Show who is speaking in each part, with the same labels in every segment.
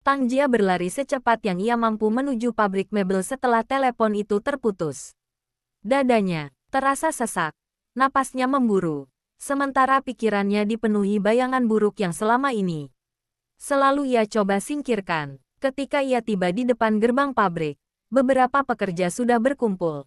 Speaker 1: Tang Jia berlari secepat yang ia mampu menuju pabrik mebel setelah telepon itu terputus. Dadanya terasa sesak, napasnya memburu, sementara pikirannya dipenuhi bayangan buruk yang selama ini selalu ia coba singkirkan. Ketika ia tiba di depan gerbang pabrik, beberapa pekerja sudah berkumpul.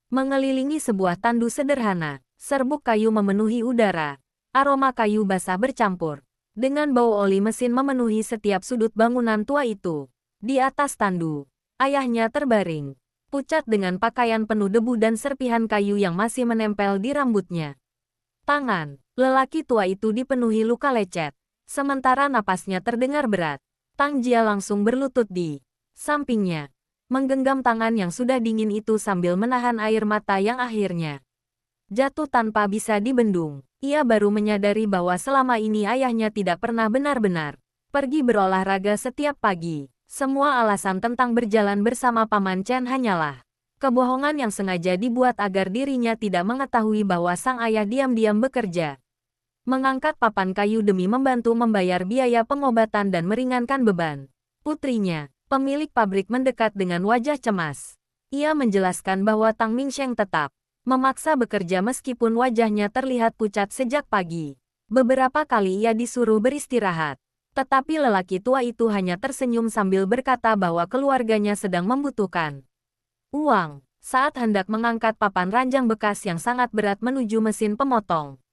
Speaker 1: Mengelilingi sebuah tandu sederhana, serbuk kayu memenuhi udara, aroma kayu basah bercampur dengan bau oli mesin memenuhi setiap sudut bangunan tua itu. Di atas tandu, ayahnya terbaring, pucat dengan pakaian penuh debu dan serpihan kayu yang masih menempel di rambutnya. Tangan lelaki tua itu dipenuhi luka lecet, sementara napasnya terdengar berat. Tang Jia langsung berlutut di sampingnya, menggenggam tangan yang sudah dingin itu sambil menahan air mata yang akhirnya jatuh tanpa bisa dibendung. Ia baru menyadari bahwa selama ini ayahnya tidak pernah benar-benar pergi berolahraga setiap pagi. Semua alasan tentang berjalan bersama Paman Chen hanyalah kebohongan yang sengaja dibuat agar dirinya tidak mengetahui bahwa sang ayah diam-diam bekerja mengangkat papan kayu demi membantu membayar biaya pengobatan dan meringankan beban putrinya. Pemilik pabrik mendekat dengan wajah cemas. Ia menjelaskan bahwa Tang Mingsheng tetap memaksa bekerja meskipun wajahnya terlihat pucat sejak pagi. Beberapa kali ia disuruh beristirahat, tetapi lelaki tua itu hanya tersenyum sambil berkata bahwa keluarganya sedang membutuhkan uang. Saat hendak mengangkat papan ranjang bekas yang sangat berat menuju mesin pemotong,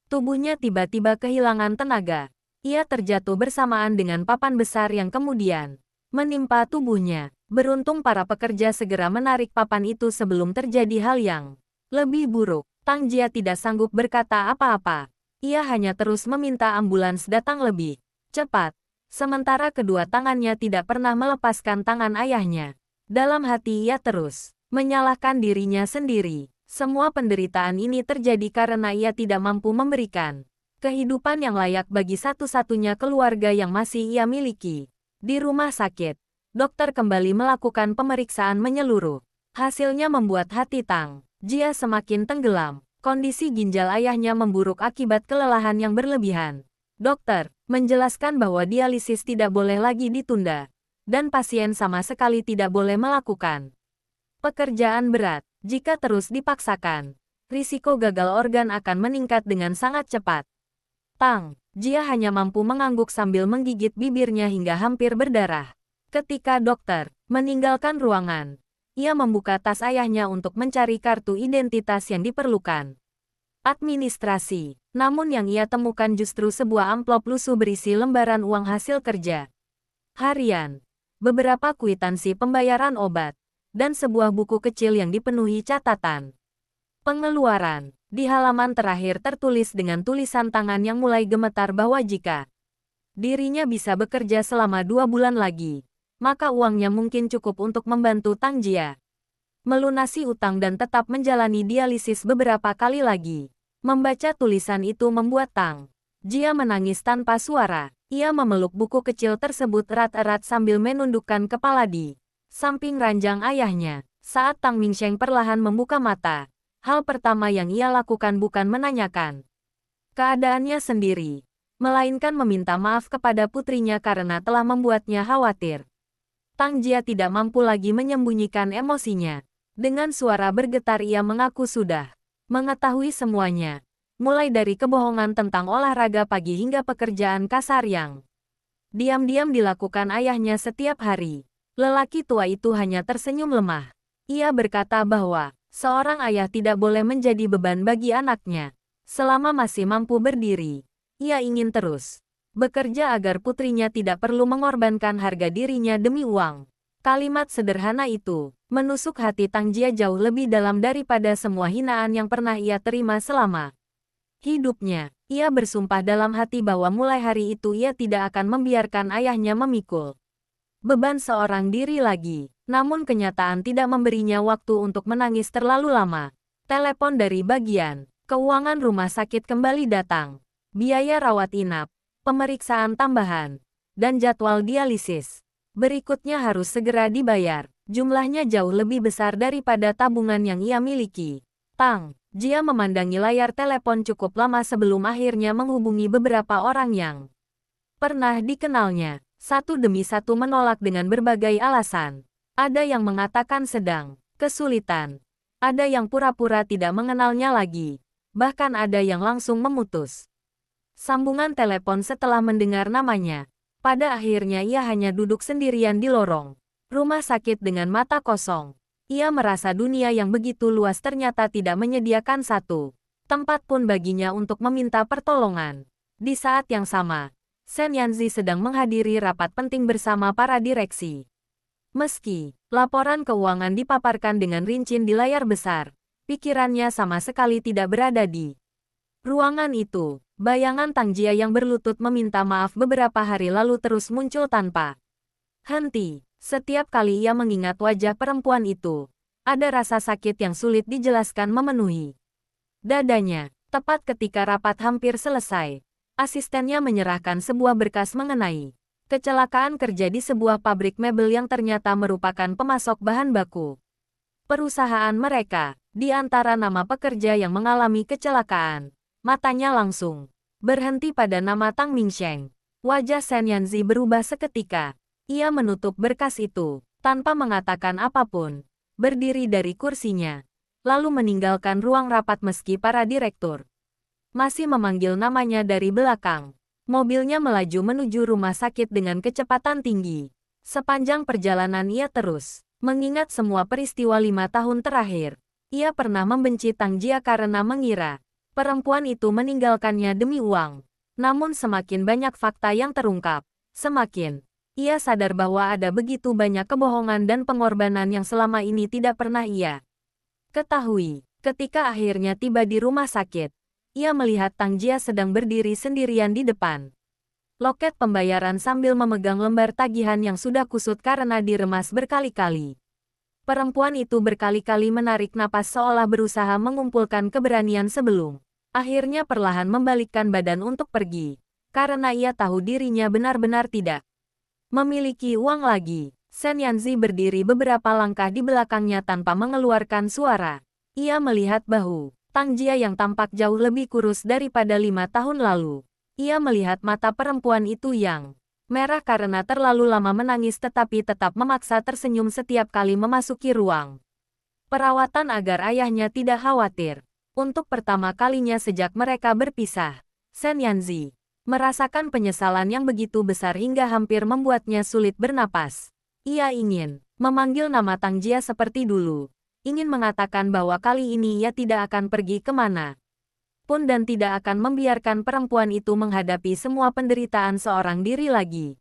Speaker 1: tubuhnya tiba-tiba kehilangan tenaga. Ia terjatuh bersamaan dengan papan besar yang kemudian menimpa tubuhnya. Beruntung para pekerja segera menarik papan itu sebelum terjadi hal yang lebih buruk. Tang Jia tidak sanggup berkata apa-apa. Ia hanya terus meminta ambulans datang lebih cepat. Sementara kedua tangannya tidak pernah melepaskan tangan ayahnya. Dalam hati ia terus menyalahkan dirinya sendiri. Semua penderitaan ini terjadi karena ia tidak mampu memberikan kehidupan yang layak bagi satu-satunya keluarga yang masih ia miliki. Di rumah sakit, dokter kembali melakukan pemeriksaan menyeluruh. Hasilnya membuat hati Tang Jia semakin tenggelam. Kondisi ginjal ayahnya memburuk akibat kelelahan yang berlebihan. Dokter menjelaskan bahwa dialisis tidak boleh lagi ditunda, dan pasien sama sekali tidak boleh melakukan pekerjaan berat. Jika terus dipaksakan, risiko gagal organ akan meningkat dengan sangat cepat. Tang Jia hanya mampu mengangguk sambil menggigit bibirnya hingga hampir berdarah. Ketika dokter meninggalkan ruangan, ia membuka tas ayahnya untuk mencari kartu identitas yang diperlukan administrasi. Namun yang ia temukan justru sebuah amplop lusuh berisi lembaran uang hasil kerja harian, beberapa kwitansi pembayaran obat, dan sebuah buku kecil yang dipenuhi catatan pengeluaran. Di halaman terakhir tertulis dengan tulisan tangan yang mulai gemetar bahwa jika dirinya bisa bekerja selama 2 bulan lagi, maka uangnya mungkin cukup untuk membantu Tang Jia melunasi utang dan tetap menjalani dialisis beberapa kali lagi. Membaca tulisan itu membuat Tang Jia menangis tanpa suara. Ia memeluk buku kecil tersebut erat-erat sambil menundukkan kepala di samping ranjang ayahnya. Saat Tang Mingsheng perlahan membuka mata, hal pertama yang ia lakukan bukan menanyakan keadaannya sendiri, melainkan meminta maaf kepada putrinya karena telah membuatnya khawatir. Tang Jia tidak mampu lagi menyembunyikan emosinya. Dengan suara bergetar ia mengaku sudah mengetahui semuanya, mulai dari kebohongan tentang olahraga pagi hingga pekerjaan kasar yang diam-diam dilakukan ayahnya setiap hari. Lelaki tua itu hanya tersenyum lemah. Ia berkata bahwa seorang ayah tidak boleh menjadi beban bagi anaknya. Selama masih mampu berdiri, ia ingin terus bekerja agar putrinya tidak perlu mengorbankan harga dirinya demi uang. Kalimat sederhana itu menusuk hati Tang Jia jauh lebih dalam daripada semua hinaan yang pernah ia terima selama hidupnya. Ia bersumpah dalam hati bahwa mulai hari itu ia tidak akan membiarkan ayahnya memikul beban seorang diri lagi. Namun kenyataan tidak memberinya waktu untuk menangis terlalu lama. Telepon dari bagian keuangan rumah sakit kembali datang. Biaya rawat inap, pemeriksaan tambahan, dan jadwal dialisis berikutnya harus segera dibayar. Jumlahnya jauh lebih besar daripada tabungan yang ia miliki. Tang Jia memandangi layar telepon cukup lama sebelum akhirnya menghubungi beberapa orang yang pernah dikenalnya. Satu demi satu menolak dengan berbagai alasan. Ada yang mengatakan sedang kesulitan. Ada yang pura-pura tidak mengenalnya lagi. Bahkan ada yang langsung memutus sambungan telepon setelah mendengar namanya. Pada akhirnya ia hanya duduk sendirian di lorong rumah sakit dengan mata kosong. Ia merasa dunia yang begitu luas ternyata tidak menyediakan satu tempat pun baginya untuk meminta pertolongan. Di saat yang sama, Shen Yanzi sedang menghadiri rapat penting bersama para direksi. Meski laporan keuangan dipaparkan dengan rinci di layar besar, pikirannya sama sekali tidak berada di ruangan itu. Bayangan Tang Jia yang berlutut meminta maaf beberapa hari lalu terus muncul tanpa henti. Setiap kali ia mengingat wajah perempuan itu, ada rasa sakit yang sulit dijelaskan memenuhi dadanya. Tepat ketika rapat hampir selesai, asistennya menyerahkan sebuah berkas mengenai kecelakaan kerja di sebuah pabrik mebel yang ternyata merupakan pemasok bahan baku perusahaan mereka. Di antara nama pekerja yang mengalami kecelakaan, matanya langsung berhenti pada nama Tang Mingsheng. Wajah Shen Yanzi berubah seketika. Ia menutup berkas itu tanpa mengatakan apapun, berdiri dari kursinya, lalu meninggalkan ruang rapat meski para direktur masih memanggil namanya dari belakang. Mobilnya melaju menuju rumah sakit dengan kecepatan tinggi. Sepanjang perjalanan ia terus mengingat semua peristiwa 5 tahun terakhir. Ia pernah membenci Tang Jia karena mengira perempuan itu meninggalkannya demi uang. Namun semakin banyak fakta yang terungkap, semakin ia sadar bahwa ada begitu banyak kebohongan dan pengorbanan yang selama ini tidak pernah ia ketahui. Ketika akhirnya tiba di rumah sakit, ia melihat Tang Jia sedang berdiri sendirian di depan loket pembayaran sambil memegang lembar tagihan yang sudah kusut karena diremas berkali-kali. Perempuan itu berkali-kali menarik napas seolah berusaha mengumpulkan keberanian sebelum akhirnya perlahan membalikkan badan untuk pergi. Karena ia tahu dirinya benar-benar tidak memiliki uang lagi. Shen Yanzi berdiri beberapa langkah di belakangnya tanpa mengeluarkan suara. Ia melihat bahu Tang Jia yang tampak jauh lebih kurus daripada 5 tahun lalu. Ia melihat mata perempuan itu yang merah karena terlalu lama menangis tetapi tetap memaksa tersenyum setiap kali memasuki ruang perawatan agar ayahnya tidak khawatir. Untuk pertama kalinya sejak mereka berpisah, Shen Yanzi merasakan penyesalan yang begitu besar hingga hampir membuatnya sulit bernapas. Ia ingin memanggil nama Tang Jia seperti dulu, ingin mengatakan bahwa kali ini ia tidak akan pergi kemana pun dan tidak akan membiarkan perempuan itu menghadapi semua penderitaan seorang diri lagi.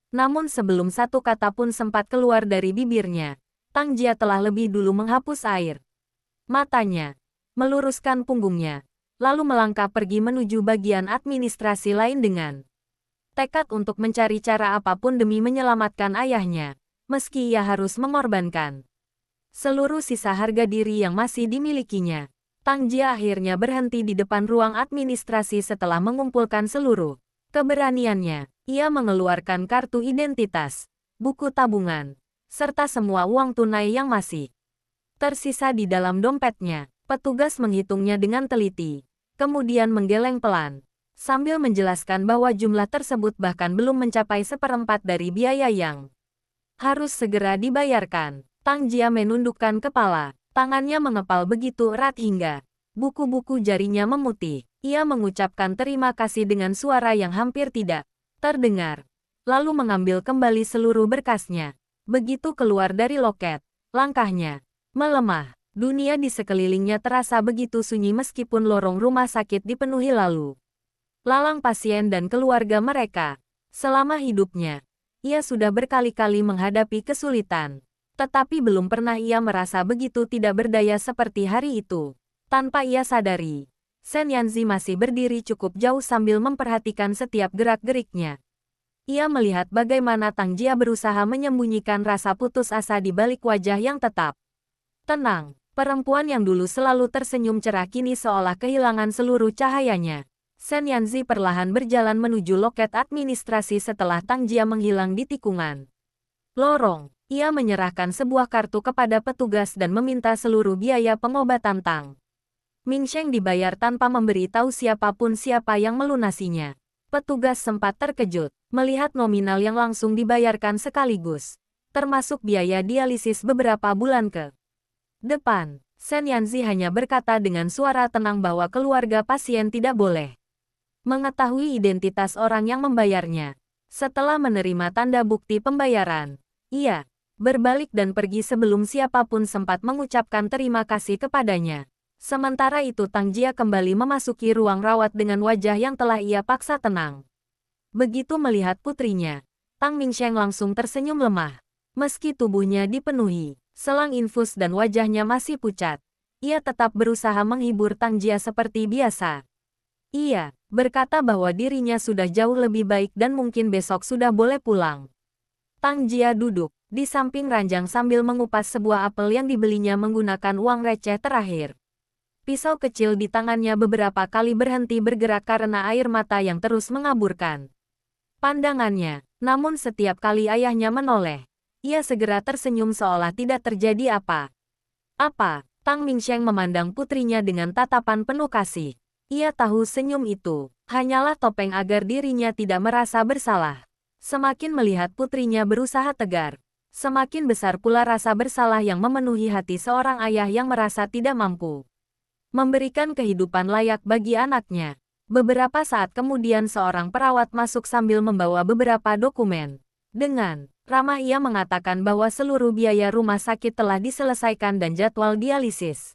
Speaker 1: Namun sebelum satu kata pun sempat keluar dari bibirnya, Tang Jia telah lebih dulu menghapus air matanya, meluruskan punggungnya, lalu melangkah pergi menuju bagian administrasi lain dengan tekad untuk mencari cara apapun demi menyelamatkan ayahnya, meski ia harus mengorbankan seluruh sisa harga diri yang masih dimilikinya. Tang Jia akhirnya berhenti di depan ruang administrasi setelah mengumpulkan seluruh keberaniannya. Ia mengeluarkan kartu identitas, buku tabungan, serta semua uang tunai yang masih tersisa di dalam dompetnya. Petugas menghitungnya dengan teliti, kemudian menggeleng pelan, sambil menjelaskan bahwa jumlah tersebut bahkan belum mencapai seperempat dari biaya yang harus segera dibayarkan. Tang Jia menundukkan kepala. Tangannya mengepal begitu erat hingga buku-buku jarinya memutih. Ia mengucapkan terima kasih dengan suara yang hampir tidak terdengar, lalu mengambil kembali seluruh berkasnya. Begitu keluar dari loket, langkahnya melemah. Dunia di sekelilingnya terasa begitu sunyi meskipun lorong rumah sakit dipenuhi lalu lalang pasien dan keluarga mereka. Selama hidupnya, ia sudah berkali-kali menghadapi kesulitan. Tetapi belum pernah ia merasa begitu tidak berdaya seperti hari itu. Tanpa ia sadari, Shen Yanzi masih berdiri cukup jauh sambil memperhatikan setiap gerak-geriknya. Ia melihat bagaimana Tang Jia berusaha menyembunyikan rasa putus asa di balik wajah yang tetap tenang. Perempuan yang dulu selalu tersenyum cerah kini seolah kehilangan seluruh cahayanya. Shen Yanzi perlahan berjalan menuju loket administrasi setelah Tang Jia menghilang di tikungan lorong. Ia menyerahkan sebuah kartu kepada petugas dan meminta seluruh biaya pengobatan Tang Mingsheng dibayar tanpa memberi tahu siapapun siapa yang melunasinya. Petugas sempat terkejut melihat nominal yang langsung dibayarkan sekaligus, termasuk biaya dialisis beberapa bulan ke depan. Sen Yanzi hanya berkata dengan suara tenang bahwa keluarga pasien tidak boleh mengetahui identitas orang yang membayarnya. Setelah menerima tanda bukti pembayaran, ia berbalik dan pergi sebelum siapapun sempat mengucapkan terima kasih kepadanya. Sementara itu Tang Jia kembali memasuki ruang rawat dengan wajah yang telah ia paksa tenang. Begitu melihat putrinya, Tang Mingsheng langsung tersenyum lemah. Meski tubuhnya dipenuhi selang infus dan wajahnya masih pucat, ia tetap berusaha menghibur Tang Jia seperti biasa. Ia berkata bahwa dirinya sudah jauh lebih baik dan mungkin besok sudah boleh pulang. Tang Jia duduk di samping ranjang sambil mengupas sebuah apel yang dibelinya menggunakan uang receh terakhir. Pisau kecil di tangannya beberapa kali berhenti bergerak karena air mata yang terus mengaburkan pandangannya. Namun setiap kali ayahnya menoleh, ia segera tersenyum seolah tidak terjadi apa-apa. Tang Mingsheng memandang putrinya dengan tatapan penuh kasih. Ia tahu senyum itu hanyalah topeng agar dirinya tidak merasa bersalah. Semakin melihat putrinya berusaha tegar, semakin besar pula rasa bersalah yang memenuhi hati seorang ayah yang merasa tidak mampu memberikan kehidupan layak bagi anaknya. Beberapa saat kemudian seorang perawat masuk sambil membawa beberapa dokumen. Dengan ramah ia mengatakan bahwa seluruh biaya rumah sakit telah diselesaikan dan jadwal dialisis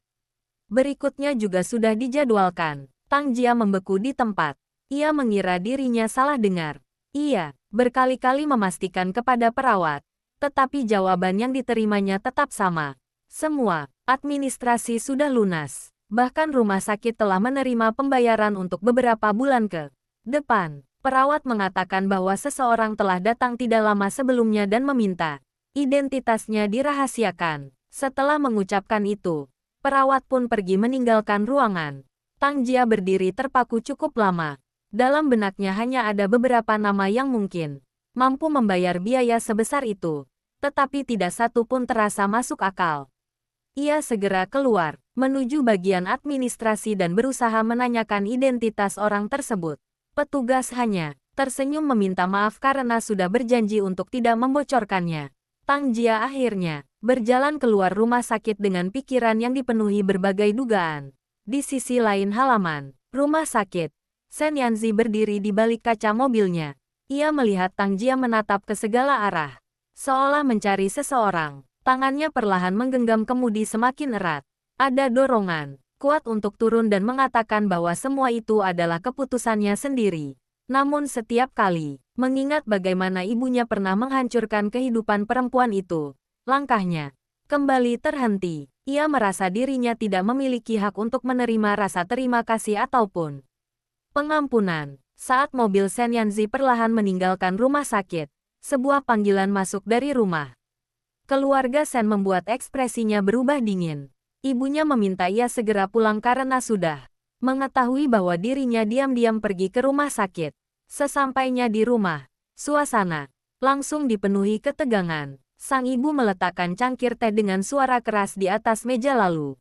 Speaker 1: berikutnya juga sudah dijadwalkan. Tang Jia membeku di tempat. Ia mengira dirinya salah dengar. Ia berkali-kali memastikan kepada perawat, tetapi jawaban yang diterimanya tetap sama. Semua administrasi sudah lunas. Bahkan rumah sakit telah menerima pembayaran untuk beberapa bulan ke depan. Perawat mengatakan bahwa seseorang telah datang tidak lama sebelumnya dan meminta identitasnya dirahasiakan. Setelah mengucapkan itu, perawat pun pergi meninggalkan ruangan. Tang Jia berdiri terpaku cukup lama. Dalam benaknya hanya ada beberapa nama yang mungkin mampu membayar biaya sebesar itu, tetapi tidak satu pun terasa masuk akal. Ia segera keluar, menuju bagian administrasi dan berusaha menanyakan identitas orang tersebut. Petugas hanya tersenyum meminta maaf karena sudah berjanji untuk tidak membocorkannya. Tang Jia akhirnya berjalan keluar rumah sakit dengan pikiran yang dipenuhi berbagai dugaan. Di sisi lain halaman rumah sakit, Sen Yanzi berdiri di balik kaca mobilnya. Ia melihat Tang Jia menatap ke segala arah, seolah mencari seseorang. Tangannya perlahan menggenggam kemudi semakin erat. Ada dorongan kuat untuk turun dan mengatakan bahwa semua itu adalah keputusannya sendiri. Namun setiap kali mengingat bagaimana ibunya pernah menghancurkan kehidupan perempuan itu, langkahnya kembali terhenti. Ia merasa dirinya tidak memiliki hak untuk menerima rasa terima kasih ataupun pengampunan. Saat mobil Sen Yanzi perlahan meninggalkan rumah sakit, sebuah panggilan masuk dari rumah. Keluarga Sen membuat ekspresinya berubah dingin. Ibunya meminta ia segera pulang karena sudah mengetahui bahwa dirinya diam-diam pergi ke rumah sakit. Sesampainya di rumah, suasana langsung dipenuhi ketegangan. Sang ibu meletakkan cangkir teh dengan suara keras di atas meja lalu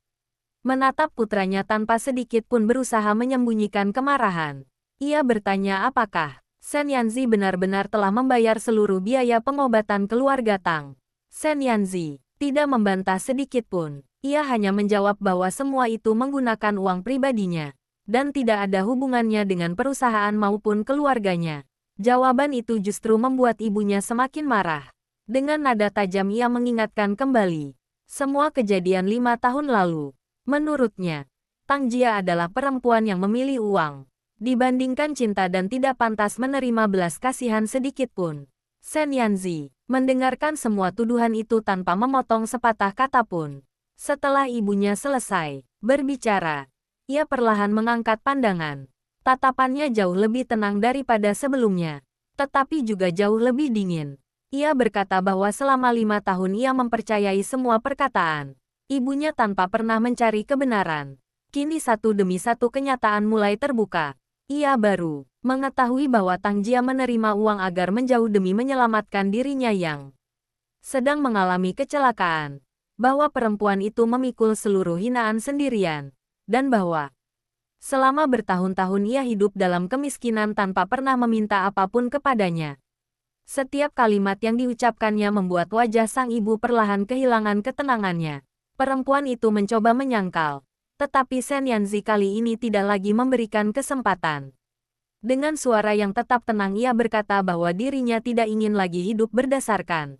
Speaker 1: menatap putranya tanpa sedikit pun berusaha menyembunyikan kemarahan. Ia bertanya apakah Sen Yanzi benar-benar telah membayar seluruh biaya pengobatan keluarga Tang. Sen Yanzi tidak membantah sedikit pun. Ia hanya menjawab bahwa semua itu menggunakan uang pribadinya dan tidak ada hubungannya dengan perusahaan maupun keluarganya. Jawaban itu justru membuat ibunya semakin marah. Dengan nada tajam ia mengingatkan kembali semua kejadian 5 tahun lalu. Menurutnya, Tang Jia adalah perempuan yang memilih uang dibandingkan cinta dan tidak pantas menerima belas kasihan sedikit pun. Sen Yanzi mendengarkan semua tuduhan itu tanpa memotong sepatah kata pun. Setelah ibunya selesai berbicara, ia perlahan mengangkat pandangan. Tatapannya jauh lebih tenang daripada sebelumnya, tetapi juga jauh lebih dingin. Ia berkata bahwa selama 5 tahun ia mempercayai semua perkataan ibunya tanpa pernah mencari kebenaran. Kini satu demi satu kenyataan mulai terbuka. Ia baru mengetahui bahwa Tang Jia menerima uang agar menjauh demi menyelamatkan dirinya yang sedang mengalami kecelakaan. Bahwa perempuan itu memikul seluruh hinaan sendirian. Dan bahwa Selama bertahun-tahun ia hidup dalam kemiskinan tanpa pernah meminta apapun kepadanya. Setiap kalimat yang diucapkannya membuat wajah sang ibu perlahan kehilangan ketenangannya. Perempuan itu mencoba menyangkal. Tetapi Shen Yanzi kali ini tidak lagi memberikan kesempatan. Dengan suara yang tetap tenang ia berkata bahwa dirinya tidak ingin lagi hidup berdasarkan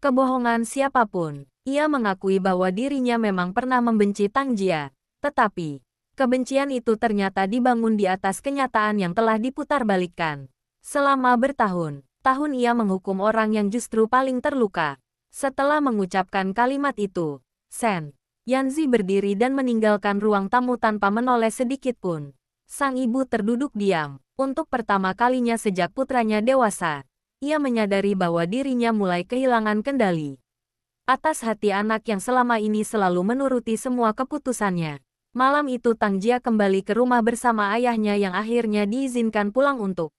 Speaker 1: kebohongan siapapun. Ia mengakui bahwa dirinya memang pernah membenci Tang Jia. Tetapi, kebencian itu ternyata dibangun di atas kenyataan yang telah diputarbalikkan. Selama bertahun-tahun ia menghukum orang yang justru paling terluka. Setelah mengucapkan kalimat itu, Shen Yanzi berdiri dan meninggalkan ruang tamu tanpa menoleh sedikit pun. Sang ibu terduduk diam. Untuk pertama kalinya sejak putranya dewasa, ia menyadari bahwa dirinya mulai kehilangan kendali atas hati anak yang selama ini selalu menuruti semua keputusannya. Malam itu Tang Jia kembali ke rumah bersama ayahnya yang akhirnya diizinkan pulang untuk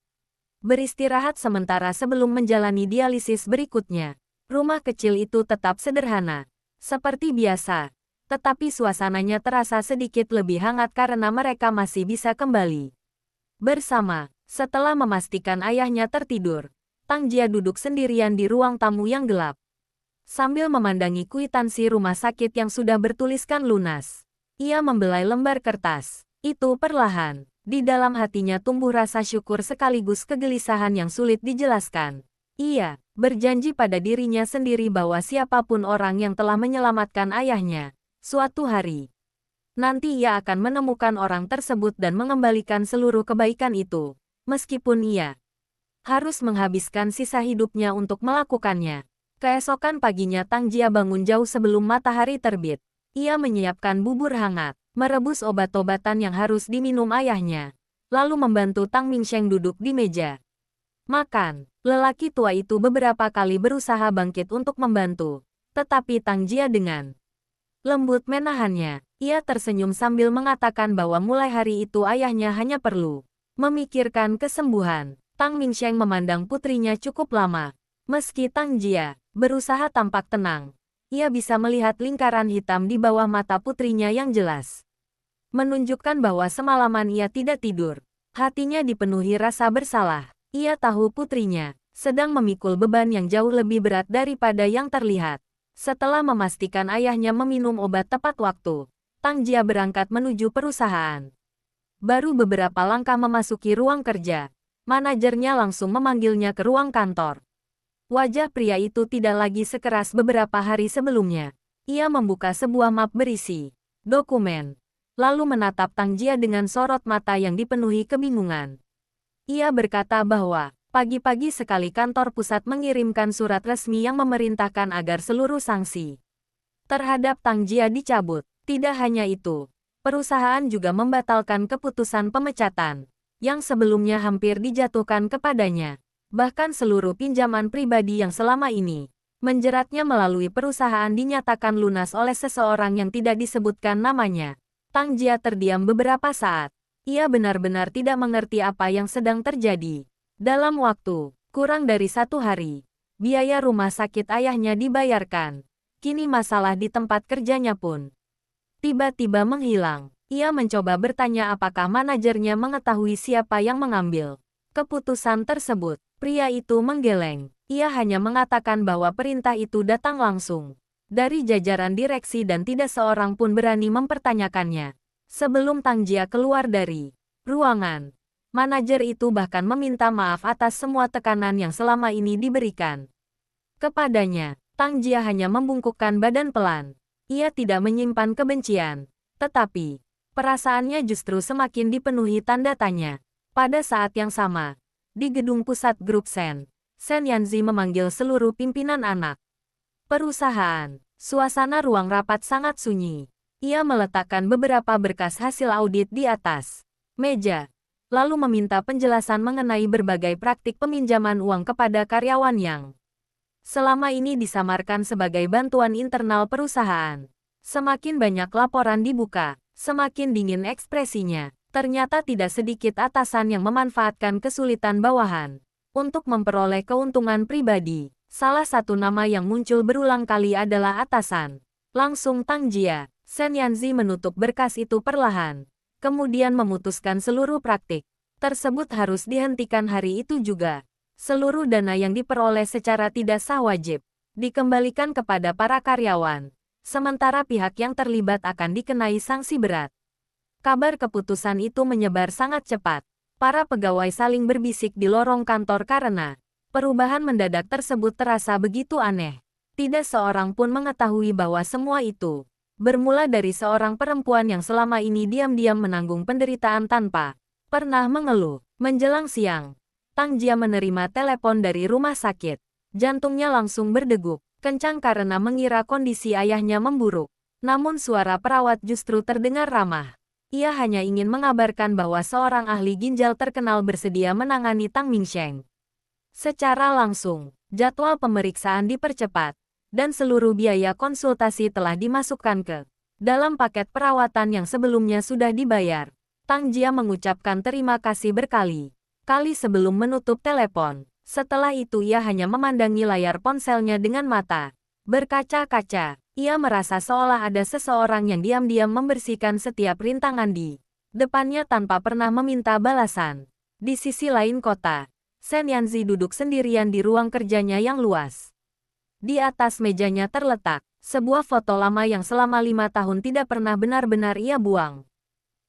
Speaker 1: beristirahat sementara sebelum menjalani dialisis berikutnya. Rumah kecil itu tetap sederhana, seperti biasa, tetapi suasananya terasa sedikit lebih hangat karena mereka masih bisa kembali bersama. Setelah memastikan ayahnya tertidur, Tang Jia duduk sendirian di ruang tamu yang gelap, sambil memandangi kwitansi rumah sakit yang sudah bertuliskan lunas. Ia membelai lembar kertas itu perlahan. Di dalam hatinya tumbuh rasa syukur sekaligus kegelisahan yang sulit dijelaskan. Ia berjanji pada dirinya sendiri bahwa siapapun orang yang telah menyelamatkan ayahnya, suatu hari nanti ia akan menemukan orang tersebut dan mengembalikan seluruh kebaikan itu, meskipun ia harus menghabiskan sisa hidupnya untuk melakukannya. Keesokan paginya Tang Jia bangun jauh sebelum matahari terbit. Ia menyiapkan bubur hangat, merebus obat-obatan yang harus diminum ayahnya, lalu membantu Tang Mingsheng duduk di meja makan. Lelaki tua itu beberapa kali berusaha bangkit untuk membantu, tetapi Tang Jia dengan lembut menahannya. Ia tersenyum sambil mengatakan bahwa mulai hari itu ayahnya hanya perlu memikirkan kesembuhan. Tang Mingsheng memandang putrinya cukup lama. Meski Tang Jia berusaha tampak tenang, ia bisa melihat lingkaran hitam di bawah mata putrinya yang jelas, menunjukkan bahwa semalaman ia tidak tidur. Hatinya dipenuhi rasa bersalah. Ia tahu putrinya sedang memikul beban yang jauh lebih berat daripada yang terlihat. Setelah memastikan ayahnya meminum obat tepat waktu, Tang Jia berangkat menuju perusahaan. Baru beberapa langkah memasuki ruang kerja, manajernya langsung memanggilnya ke ruang kantor. Wajah pria itu tidak lagi sekeras beberapa hari sebelumnya. Ia membuka sebuah map berisi dokumen, lalu menatap Tang Jia dengan sorot mata yang dipenuhi kebingungan. Ia berkata bahwa pagi-pagi sekali kantor pusat mengirimkan surat resmi yang memerintahkan agar seluruh sanksi terhadap Tang Jia dicabut. Tidak hanya itu, perusahaan juga membatalkan keputusan pemecatan yang sebelumnya hampir dijatuhkan kepadanya. Bahkan seluruh pinjaman pribadi yang selama ini menjeratnya melalui perusahaan dinyatakan lunas oleh seseorang yang tidak disebutkan namanya. Tang Jia terdiam beberapa saat. Ia benar-benar tidak mengerti apa yang sedang terjadi. Dalam waktu kurang dari 1 hari, biaya rumah sakit ayahnya dibayarkan. Kini masalah di tempat kerjanya pun tiba-tiba menghilang. Ia mencoba bertanya apakah manajernya mengetahui siapa yang mengambil keputusan tersebut. Pria itu menggeleng. Ia hanya mengatakan bahwa perintah itu datang langsung dari jajaran direksi dan tidak seorang pun berani mempertanyakannya. Sebelum Tang Jia keluar dari ruangan, manajer itu bahkan meminta maaf atas semua tekanan yang selama ini diberikan kepadanya. Tang Jia hanya membungkukkan badan pelan. Ia tidak menyimpan kebencian, tetapi perasaannya justru semakin dipenuhi tanda tanya. Pada saat yang sama, di gedung pusat grup Shen Yanzi memanggil seluruh pimpinan anak perusahaan. Suasana ruang rapat sangat sunyi. Ia meletakkan beberapa berkas hasil audit di atas meja, lalu meminta penjelasan mengenai berbagai praktik peminjaman uang kepada karyawan yang selama ini disamarkan sebagai bantuan internal perusahaan. Semakin banyak laporan dibuka, semakin dingin ekspresinya. Ternyata tidak sedikit atasan yang memanfaatkan kesulitan bawahan untuk memperoleh keuntungan pribadi. Salah satu nama yang muncul berulang kali adalah atasan langsung Tang Jia. Shen Yanzi menutup berkas itu perlahan. kemudian memutuskan seluruh praktik tersebut harus dihentikan hari itu juga. Seluruh dana yang diperoleh secara tidak sah wajib dikembalikan kepada para karyawan, sementara pihak yang terlibat akan dikenai sanksi berat. Kabar keputusan itu menyebar sangat cepat. Para pegawai saling berbisik di lorong kantor karena perubahan mendadak tersebut terasa begitu aneh. Tidak seorang pun mengetahui bahwa semua itu bermula dari seorang perempuan yang selama ini diam-diam menanggung penderitaan tanpa pernah mengeluh. Menjelang siang, Tang Jia menerima telepon dari rumah sakit. Jantungnya langsung berdegup kencang karena mengira kondisi ayahnya memburuk. Namun suara perawat justru terdengar ramah. Ia hanya ingin mengabarkan bahwa seorang ahli ginjal terkenal bersedia menangani Tang Mingsheng. Secara langsung, jadwal pemeriksaan dipercepat, dan seluruh biaya konsultasi telah dimasukkan ke dalam paket perawatan yang sebelumnya sudah dibayar. Tang Jia mengucapkan terima kasih berkali-kali sebelum menutup telepon. Setelah itu ia hanya memandangi layar ponselnya dengan mata berkaca-kaca. Ia merasa seolah ada seseorang yang diam-diam membersihkan setiap rintangan di depannya tanpa pernah meminta balasan. Di sisi lain kota, Shen Yanzi duduk sendirian di ruang kerjanya yang luas. Di atas mejanya terletak sebuah foto lama yang selama 5 tahun tidak pernah benar-benar ia buang.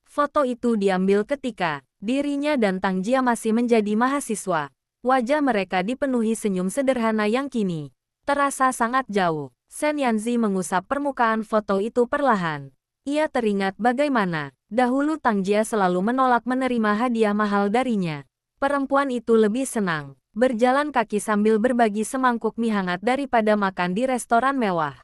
Speaker 1: Foto itu diambil ketika dirinya dan Tang Jia masih menjadi mahasiswa. Wajah mereka dipenuhi senyum sederhana yang kini terasa sangat jauh. Shen Yanzi mengusap permukaan foto itu perlahan. Ia teringat bagaimana dahulu Tang Jia selalu menolak menerima hadiah mahal darinya. Perempuan itu lebih senang berjalan kaki sambil berbagi semangkuk mie hangat daripada makan di restoran mewah.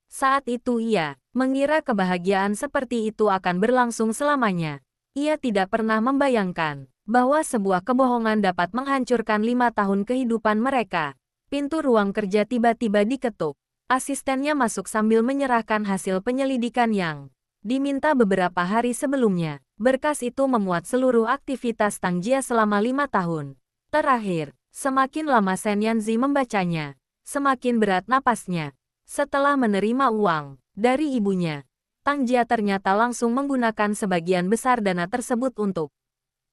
Speaker 1: Saat itu ia mengira kebahagiaan seperti itu akan berlangsung selamanya. Ia tidak pernah membayangkan bahwa sebuah kebohongan dapat menghancurkan 5 tahun kehidupan mereka. Pintu ruang kerja tiba-tiba diketuk. Asistennya masuk sambil menyerahkan hasil penyelidikan yang diminta beberapa hari sebelumnya. Berkas itu memuat seluruh aktivitas Tang Jia selama 5 tahun. Terakhir, semakin lama Shen Yanzi membacanya, semakin berat napasnya. Setelah menerima uang dari ibunya, Tang Jia ternyata langsung menggunakan sebagian besar dana tersebut untuk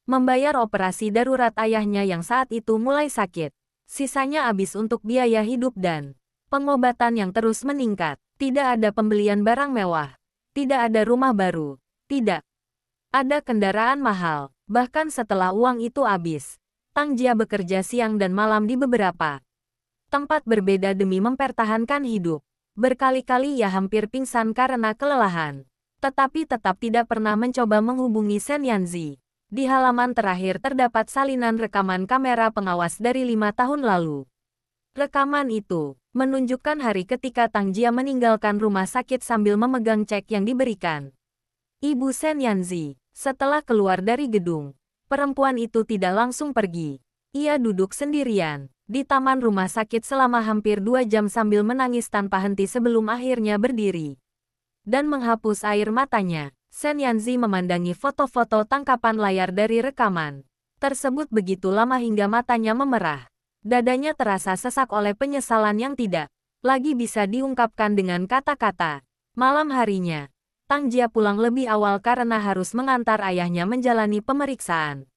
Speaker 1: membayar operasi darurat ayahnya yang saat itu mulai sakit. Sisanya habis untuk biaya hidup dan pengobatan yang terus meningkat. Tidak ada pembelian barang mewah. Tidak ada rumah baru. Tidak ada kendaraan mahal. Bahkan setelah uang itu habis, Tang Jia bekerja siang dan malam di beberapa tempat berbeda demi mempertahankan hidup. Berkali-kali ia hampir pingsan karena kelelahan. Tetapi tetap tidak pernah mencoba menghubungi Shen Yanzi. Di halaman terakhir terdapat salinan rekaman kamera pengawas dari 5 tahun lalu. Rekaman itu menunjukkan hari ketika Tang Jia meninggalkan rumah sakit sambil memegang cek yang diberikan Ibu Shen Yanzi. Setelah keluar dari gedung, perempuan itu tidak langsung pergi. Ia duduk sendirian di taman rumah sakit selama hampir 2 jam sambil menangis tanpa henti sebelum akhirnya berdiri dan menghapus air matanya. Shen Yanzi memandangi foto-foto tangkapan layar dari rekaman tersebut begitu lama hingga matanya memerah. Dadanya terasa sesak oleh penyesalan yang tidak lagi bisa diungkapkan dengan kata-kata. Malam harinya, Tang Jia pulang lebih awal karena harus mengantar ayahnya menjalani pemeriksaan.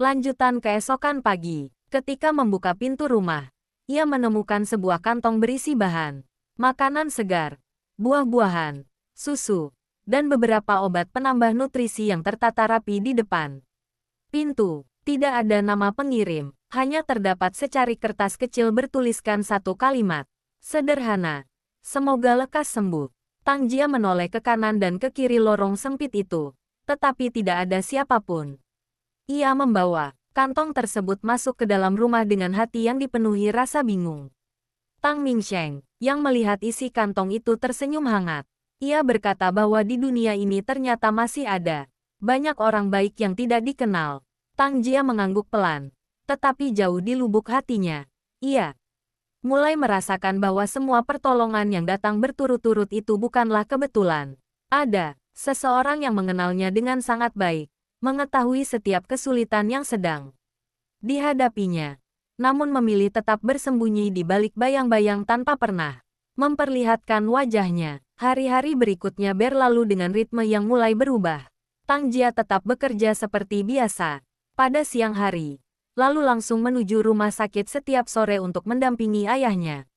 Speaker 1: Lanjutan keesokan pagi, ketika membuka pintu rumah, ia menemukan sebuah kantong berisi bahan makanan segar, buah-buahan, susu, dan beberapa obat penambah nutrisi yang tertata rapi di depan pintu. Tidak ada nama pengirim. Hanya terdapat secari kertas kecil bertuliskan satu kalimat sederhana. Semoga lekas sembuh. Tang Jia menoleh ke kanan dan ke kiri lorong sempit itu. Tetapi tidak ada siapapun. Ia membawa kantong tersebut masuk ke dalam rumah dengan hati yang dipenuhi rasa bingung. Tang Mingsheng, yang melihat isi kantong itu tersenyum hangat. Ia berkata bahwa di dunia ini ternyata masih ada banyak orang baik yang tidak dikenal. Tang Jia mengangguk pelan. Tetapi jauh di lubuk hatinya, ia mulai merasakan bahwa semua pertolongan yang datang berturut-turut itu bukanlah kebetulan. Ada seseorang yang mengenalnya dengan sangat baik, mengetahui setiap kesulitan yang sedang dihadapinya, namun memilih tetap bersembunyi di balik bayang-bayang tanpa pernah memperlihatkan wajahnya. Hari-hari berikutnya berlalu dengan ritme yang mulai berubah. Tang Jia tetap bekerja seperti biasa pada siang hari, lalu langsung menuju rumah sakit setiap sore untuk mendampingi ayahnya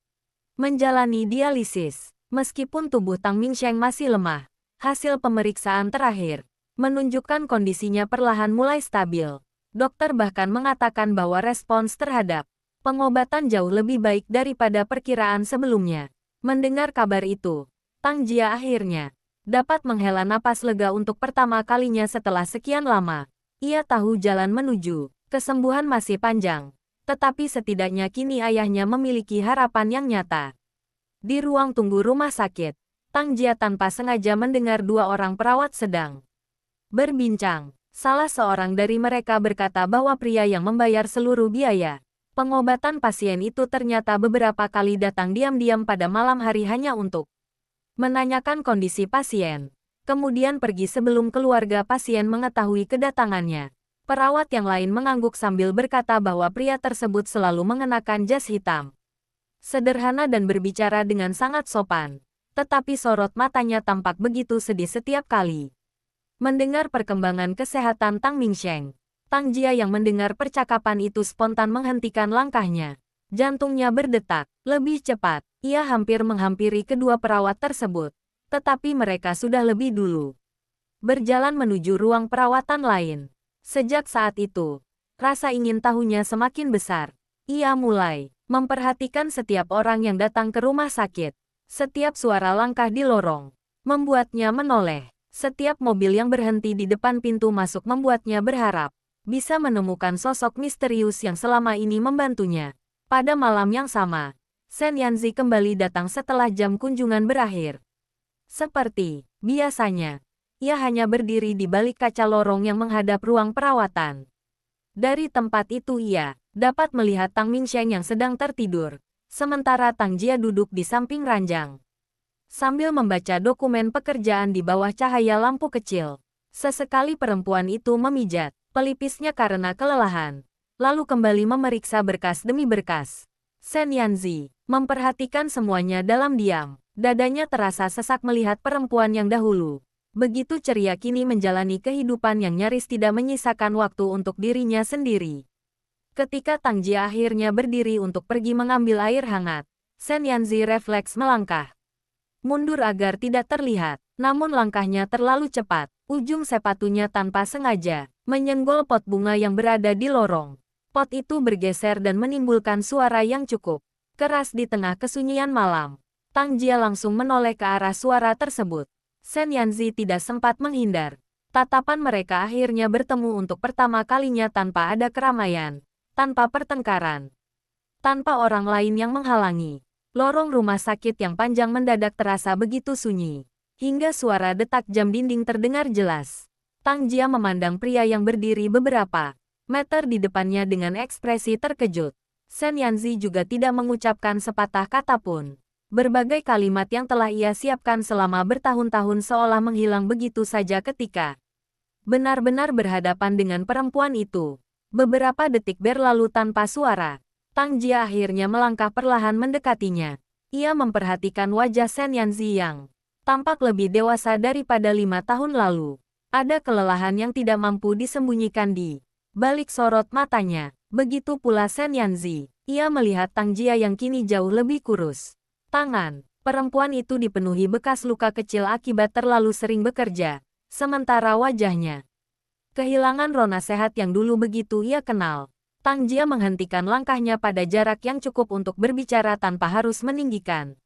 Speaker 1: menjalani dialisis. Meskipun tubuh Tang Mingsheng masih lemah, hasil pemeriksaan terakhir menunjukkan kondisinya perlahan mulai stabil. Dokter bahkan mengatakan bahwa respons terhadap pengobatan jauh lebih baik daripada perkiraan sebelumnya. Mendengar kabar itu, Tang Jia akhirnya dapat menghela napas lega untuk pertama kalinya setelah sekian lama. Ia tahu jalan menuju kesembuhan masih panjang, tetapi setidaknya kini ayahnya memiliki harapan yang nyata. Di ruang tunggu rumah sakit, Tang Jia tanpa sengaja mendengar dua orang perawat sedang berbincang. Salah seorang dari mereka berkata bahwa pria yang membayar seluruh biaya pengobatan pasien itu ternyata beberapa kali datang diam-diam pada malam hari hanya untuk menanyakan kondisi pasien, kemudian pergi sebelum keluarga pasien mengetahui kedatangannya. Perawat yang lain mengangguk sambil berkata bahwa pria tersebut selalu mengenakan jas hitam, sederhana dan berbicara dengan sangat sopan, tetapi sorot matanya tampak begitu sedih setiap kali mendengar perkembangan kesehatan Tang Mingsheng. Tang Jia yang mendengar percakapan itu spontan menghentikan langkahnya. Jantungnya berdetak lebih cepat. Ia hampir menghampiri kedua perawat tersebut, tetapi mereka sudah lebih dulu berjalan menuju ruang perawatan lain. Sejak saat itu, rasa ingin tahunya semakin besar. Ia mulai memperhatikan setiap orang yang datang ke rumah sakit. Setiap suara langkah di lorong membuatnya menoleh. Setiap mobil yang berhenti di depan pintu masuk membuatnya berharap bisa menemukan sosok misterius yang selama ini membantunya. Pada malam yang sama, Shen Yanzi kembali datang setelah jam kunjungan berakhir. Seperti biasanya, ia hanya berdiri di balik kaca lorong yang menghadap ruang perawatan. Dari tempat itu ia dapat melihat Tang Mingsheng yang sedang tertidur, sementara Tang Jia duduk di samping ranjang sambil membaca dokumen pekerjaan di bawah cahaya lampu kecil. Sesekali perempuan itu memijat pelipisnya karena kelelahan, lalu kembali memeriksa berkas demi berkas. Shen Yanzi memperhatikan semuanya dalam diam. Dadanya terasa sesak melihat perempuan yang dahulu begitu ceria kini menjalani kehidupan yang nyaris tidak menyisakan waktu untuk dirinya sendiri. Ketika Tang Jia akhirnya berdiri untuk pergi mengambil air hangat, Shen Yanzi refleks melangkah mundur agar tidak terlihat, namun langkahnya terlalu cepat. Ujung sepatunya tanpa sengaja menyenggol pot bunga yang berada di lorong. Pot itu bergeser dan menimbulkan suara yang cukup keras di tengah kesunyian malam. Tang Jia langsung menoleh ke arah suara tersebut. Shen Yanzi tidak sempat menghindar. Tatapan mereka akhirnya bertemu untuk pertama kalinya tanpa ada keramaian, tanpa pertengkaran, tanpa orang lain yang menghalangi. Lorong rumah sakit yang panjang mendadak terasa begitu sunyi, hingga suara detak jam dinding terdengar jelas. Tang Jia memandang pria yang berdiri beberapa meter di depannya dengan ekspresi terkejut. Shen Yanzi juga tidak mengucapkan sepatah kata pun. Berbagai kalimat yang telah ia siapkan selama bertahun-tahun seolah menghilang begitu saja ketika benar-benar berhadapan dengan perempuan itu. Beberapa detik berlalu tanpa suara. Tang Jia akhirnya melangkah perlahan mendekatinya. Ia memperhatikan wajah Shen Yanzi yang tampak lebih dewasa daripada 5 tahun lalu. Ada kelelahan yang tidak mampu disembunyikan di balik sorot matanya. Begitu pula Shen Yanzi. Ia melihat Tang Jia yang kini jauh lebih kurus. Tangan perempuan itu dipenuhi bekas luka kecil akibat terlalu sering bekerja, sementara wajahnya kehilangan rona sehat yang dulu begitu ia kenal. Tang Jia menghentikan langkahnya pada jarak yang cukup untuk berbicara tanpa harus meninggikan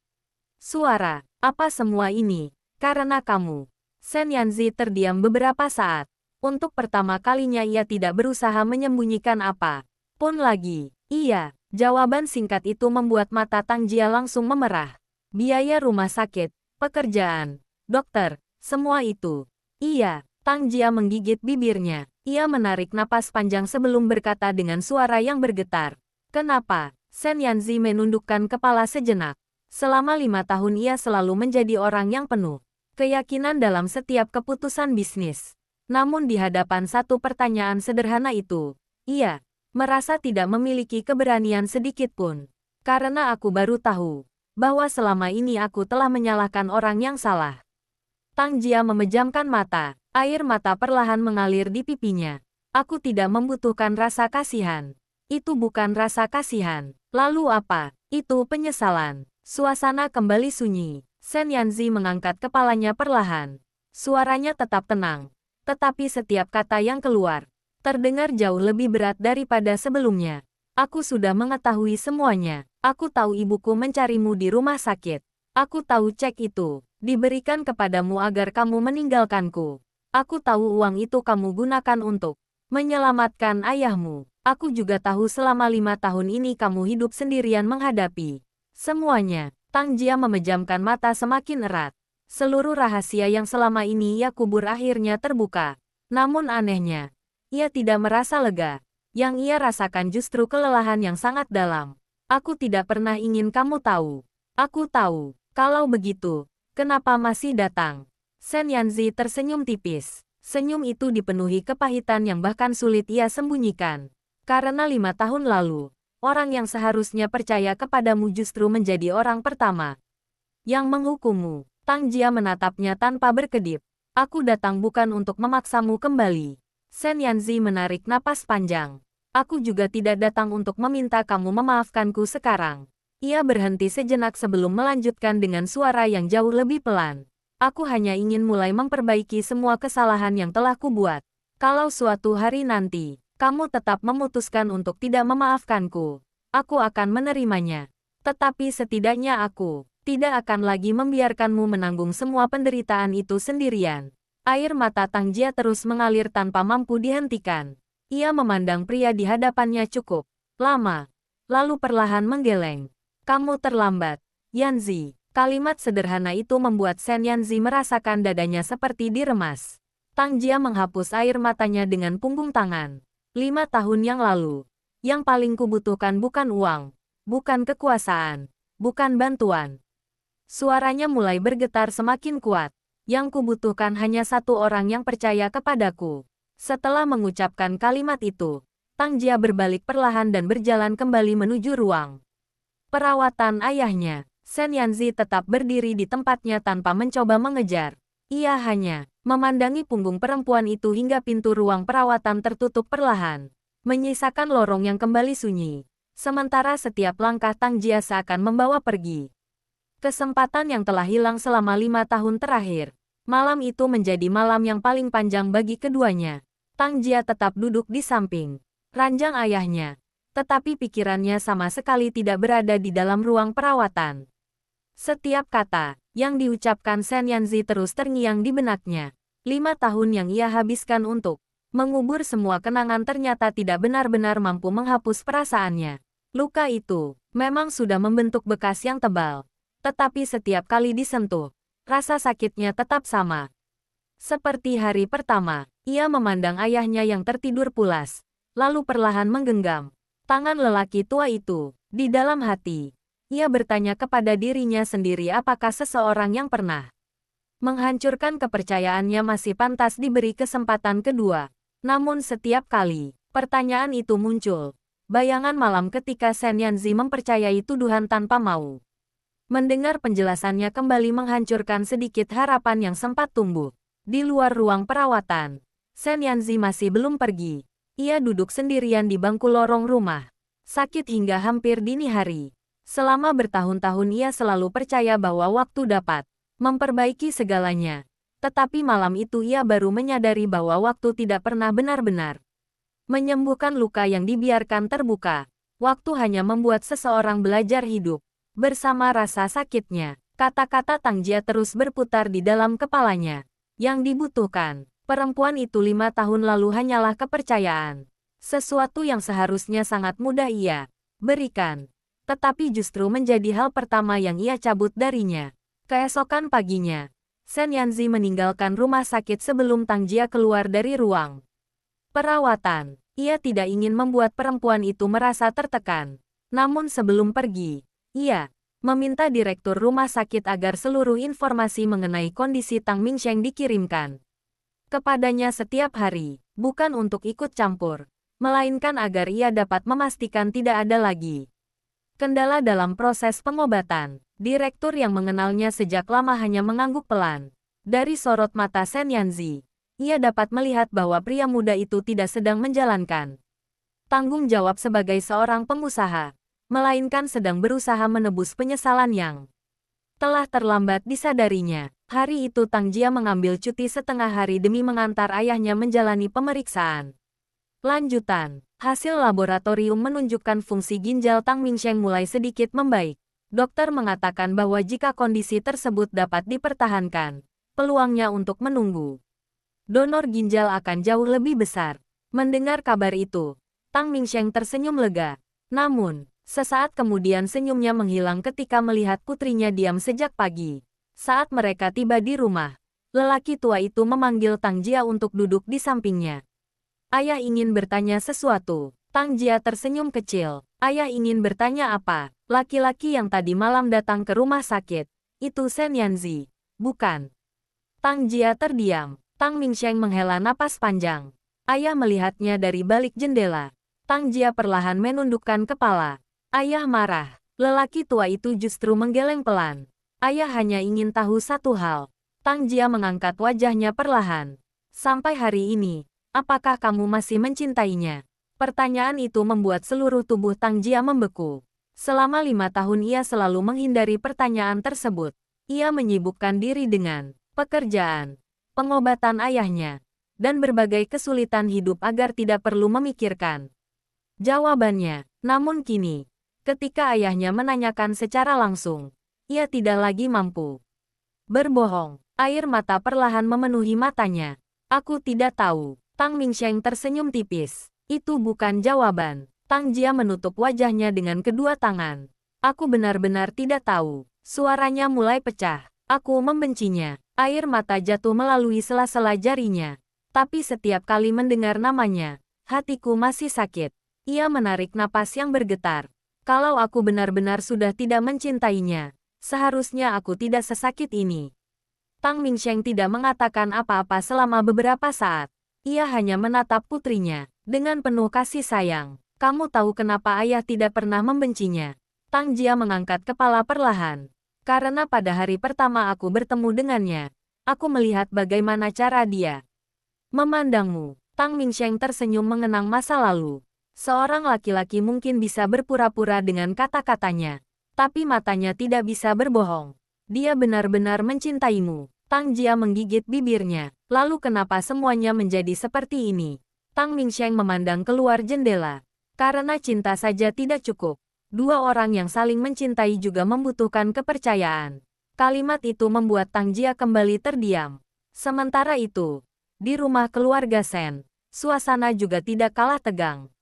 Speaker 1: suara. Apa semua ini? Karena kamu. Shen Yanzi terdiam beberapa saat. Untuk pertama kalinya ia tidak berusaha menyembunyikan apa pun lagi. Iya, jawaban singkat itu membuat mata Tang Jia langsung memerah. Biaya rumah sakit, pekerjaan, dokter, semua itu. Iya, Tang Jia menggigit bibirnya. Ia menarik napas panjang sebelum berkata dengan suara yang bergetar. Kenapa? Shen Yanzi menundukkan kepala sejenak. Selama 5 tahun ia selalu menjadi orang yang penuh keyakinan dalam setiap keputusan bisnis. Namun di hadapan satu pertanyaan sederhana itu, ia merasa tidak memiliki keberanian sedikit pun. Karena aku baru tahu bahwa selama ini aku telah menyalahkan orang yang salah. Tang Jia memejamkan mata. Air mata perlahan mengalir di pipinya. Aku tidak membutuhkan rasa kasihan. Itu bukan rasa kasihan. Lalu apa? Itu penyesalan. Suasana kembali sunyi. Sen Yanzi mengangkat kepalanya perlahan. Suaranya tetap tenang. Tetapi setiap kata yang keluar terdengar jauh lebih berat daripada sebelumnya. Aku sudah mengetahui semuanya. Aku tahu ibuku mencarimu di rumah sakit. Aku tahu cek itu diberikan kepadamu agar kamu meninggalkanku. Aku tahu uang itu kamu gunakan untuk menyelamatkan ayahmu. Aku juga tahu selama 5 tahun ini kamu hidup sendirian menghadapi semuanya. Tang Jia memejamkan mata semakin erat. Seluruh rahasia yang selama ini ia kubur akhirnya terbuka. Namun anehnya, ia tidak merasa lega. Yang ia rasakan justru kelelahan yang sangat dalam. Aku tidak pernah ingin kamu tahu. Aku tahu. Kalau begitu, kenapa masih datang? Sen Yanzi tersenyum tipis. Senyum itu dipenuhi kepahitan yang bahkan sulit ia sembunyikan. Karena 5 tahun lalu, orang yang seharusnya percaya kepadamu justru menjadi orang pertama yang menghukummu. Tang Jia menatapnya tanpa berkedip. Aku datang bukan untuk memaksamu kembali. Sen Yanzi menarik napas panjang. Aku juga tidak datang untuk meminta kamu memaafkanku sekarang. Ia berhenti sejenak sebelum melanjutkan dengan suara yang jauh lebih pelan. Aku hanya ingin mulai memperbaiki semua kesalahan yang telah kubuat. Kalau suatu hari nanti, kamu tetap memutuskan untuk tidak memaafkanku, aku akan menerimanya. Tetapi setidaknya aku tidak akan lagi membiarkanmu menanggung semua penderitaan itu sendirian. Air mata Tang Jia terus mengalir tanpa mampu dihentikan. Ia memandang pria di hadapannya cukup lama, lalu perlahan menggeleng. Kamu terlambat, Yanzi. Kalimat sederhana itu membuat Sen Yanzi merasakan dadanya seperti diremas. Tang Jia menghapus air matanya dengan punggung tangan. 5 tahun yang lalu, yang paling kubutuhkan bukan uang, bukan kekuasaan, bukan bantuan. Suaranya mulai bergetar semakin kuat. Yang kubutuhkan hanya satu orang yang percaya kepadaku. Setelah mengucapkan kalimat itu, Tang Jia berbalik perlahan dan berjalan kembali menuju ruang perawatan ayahnya. Sen Yanzi tetap berdiri di tempatnya tanpa mencoba mengejar. Ia hanya memandangi punggung perempuan itu hingga pintu ruang perawatan tertutup perlahan, menyisakan lorong yang kembali sunyi. Sementara setiap langkah Tang Jia seakan membawa pergi kesempatan yang telah hilang selama 5 tahun terakhir. Malam itu menjadi malam yang paling panjang bagi keduanya. Tang Jia tetap duduk di samping ranjang ayahnya, tetapi pikirannya sama sekali tidak berada di dalam ruang perawatan. Setiap kata yang diucapkan Sen Yanzi terus terngiang di benaknya. 5 tahun yang ia habiskan untuk mengubur semua kenangan ternyata tidak benar-benar mampu menghapus perasaannya. Luka itu memang sudah membentuk bekas yang tebal. Tetapi setiap kali disentuh, rasa sakitnya tetap sama. Seperti hari pertama, ia memandang ayahnya yang tertidur pulas, lalu perlahan menggenggam tangan lelaki tua itu. Di dalam hati, ia bertanya kepada dirinya sendiri apakah seseorang yang pernah menghancurkan kepercayaannya masih pantas diberi kesempatan kedua. Namun setiap kali pertanyaan itu muncul, bayangan malam ketika Sen Yanzi mempercayai tuduhan tanpa mau mendengar penjelasannya kembali menghancurkan sedikit harapan yang sempat tumbuh. Di luar ruang perawatan, Sen Yanzi masih belum pergi. Ia duduk sendirian di bangku lorong rumah, sakit hingga hampir dini hari. Selama bertahun-tahun ia selalu percaya bahwa waktu dapat memperbaiki segalanya. Tetapi malam itu ia baru menyadari bahwa waktu tidak pernah benar-benar menyembuhkan luka yang dibiarkan terbuka. Waktu hanya membuat seseorang belajar hidup bersama rasa sakitnya. Kata-kata Tang Jia terus berputar di dalam kepalanya. Yang dibutuhkan perempuan itu 5 tahun lalu hanyalah kepercayaan. Sesuatu yang seharusnya sangat mudah ia berikan. Tetapi justru menjadi hal pertama yang ia cabut darinya. Keesokan paginya, Sen Yanzi meninggalkan rumah sakit sebelum Tang Jia keluar dari ruang perawatan. Ia tidak ingin membuat perempuan itu merasa tertekan. Namun sebelum pergi, ia meminta direktur rumah sakit agar seluruh informasi mengenai kondisi Tang Mingsheng dikirimkan kepadanya setiap hari, bukan untuk ikut campur, melainkan agar ia dapat memastikan tidak ada lagi kendala dalam proses pengobatan. Direktur yang mengenalnya sejak lama hanya mengangguk pelan. Dari sorot mata Sen Yanzi, ia dapat melihat bahwa pria muda itu tidak sedang menjalankan tanggung jawab sebagai seorang pengusaha, melainkan sedang berusaha menebus penyesalan yang telah terlambat disadarinya. Hari itu Tang Jia mengambil cuti setengah hari demi mengantar ayahnya menjalani pemeriksaan lanjutan. Hasil laboratorium menunjukkan fungsi ginjal Tang Mingsheng mulai sedikit membaik. Dokter mengatakan bahwa jika kondisi tersebut dapat dipertahankan, peluangnya untuk menunggu donor ginjal akan jauh lebih besar. Mendengar kabar itu, Tang Mingsheng tersenyum lega. Namun, sesaat kemudian senyumnya menghilang ketika melihat putrinya diam sejak pagi. Saat mereka tiba di rumah, lelaki tua itu memanggil Tang Jia untuk duduk di sampingnya. Ayah ingin bertanya sesuatu. Tang Jia tersenyum kecil. Ayah ingin bertanya apa? Laki-laki yang tadi malam datang ke rumah sakit. Itu Sen Yanzi, bukan? Tang Jia terdiam. Tang Mingsheng menghela napas panjang. Ayah melihatnya dari balik jendela. Tang Jia perlahan menundukkan kepala. Ayah marah. Lelaki tua itu justru menggeleng pelan. Ayah hanya ingin tahu satu hal. Tang Jia mengangkat wajahnya perlahan. Sampai hari ini, apakah kamu masih mencintainya? Pertanyaan itu membuat seluruh tubuh Tang Jia membeku. Selama 5 tahun ia selalu menghindari pertanyaan tersebut. Ia menyibukkan diri dengan pekerjaan, pengobatan ayahnya, dan berbagai kesulitan hidup agar tidak perlu memikirkan jawabannya. Namun kini, ketika ayahnya menanyakan secara langsung, ia tidak lagi mampu berbohong. Air mata perlahan memenuhi matanya. Aku tidak tahu. Tang Mingsheng tersenyum tipis. Itu bukan jawaban. Tang Jia menutup wajahnya dengan kedua tangan. Aku benar-benar tidak tahu. Suaranya mulai pecah. Aku membencinya. Air mata jatuh melalui sela-sela jarinya. Tapi setiap kali mendengar namanya, hatiku masih sakit. Ia menarik napas yang bergetar. Kalau aku benar-benar sudah tidak mencintainya, seharusnya aku tidak sesakit ini. Tang Mingsheng tidak mengatakan apa-apa selama beberapa saat. Ia hanya menatap putrinya dengan penuh kasih sayang. Kamu tahu kenapa ayah tidak pernah membencinya? Tang Jia mengangkat kepala perlahan. Karena pada hari pertama aku bertemu dengannya, aku melihat bagaimana cara dia memandangmu. Tang Mingsheng tersenyum mengenang masa lalu. Seorang laki-laki mungkin bisa berpura-pura dengan kata-katanya, tapi matanya tidak bisa berbohong. Dia benar-benar mencintaimu. Tang Jia menggigit bibirnya. Lalu kenapa semuanya menjadi seperti ini? Tang Mingsheng memandang keluar jendela. Karena cinta saja tidak cukup. Dua orang yang saling mencintai juga membutuhkan kepercayaan. Kalimat itu membuat Tang Jia kembali terdiam. Sementara itu, di rumah keluarga Sen, suasana juga tidak kalah tegang.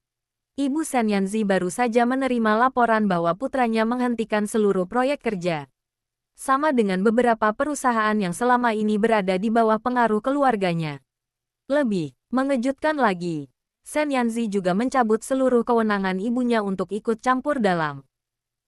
Speaker 1: Ibu Sen Yanzi baru saja menerima laporan bahwa putranya menghentikan seluruh proyek kerja. Sama dengan beberapa perusahaan yang selama ini berada di bawah pengaruh keluarganya. Lebih mengejutkan lagi, Sen Yanzi juga mencabut seluruh kewenangan ibunya untuk ikut campur dalam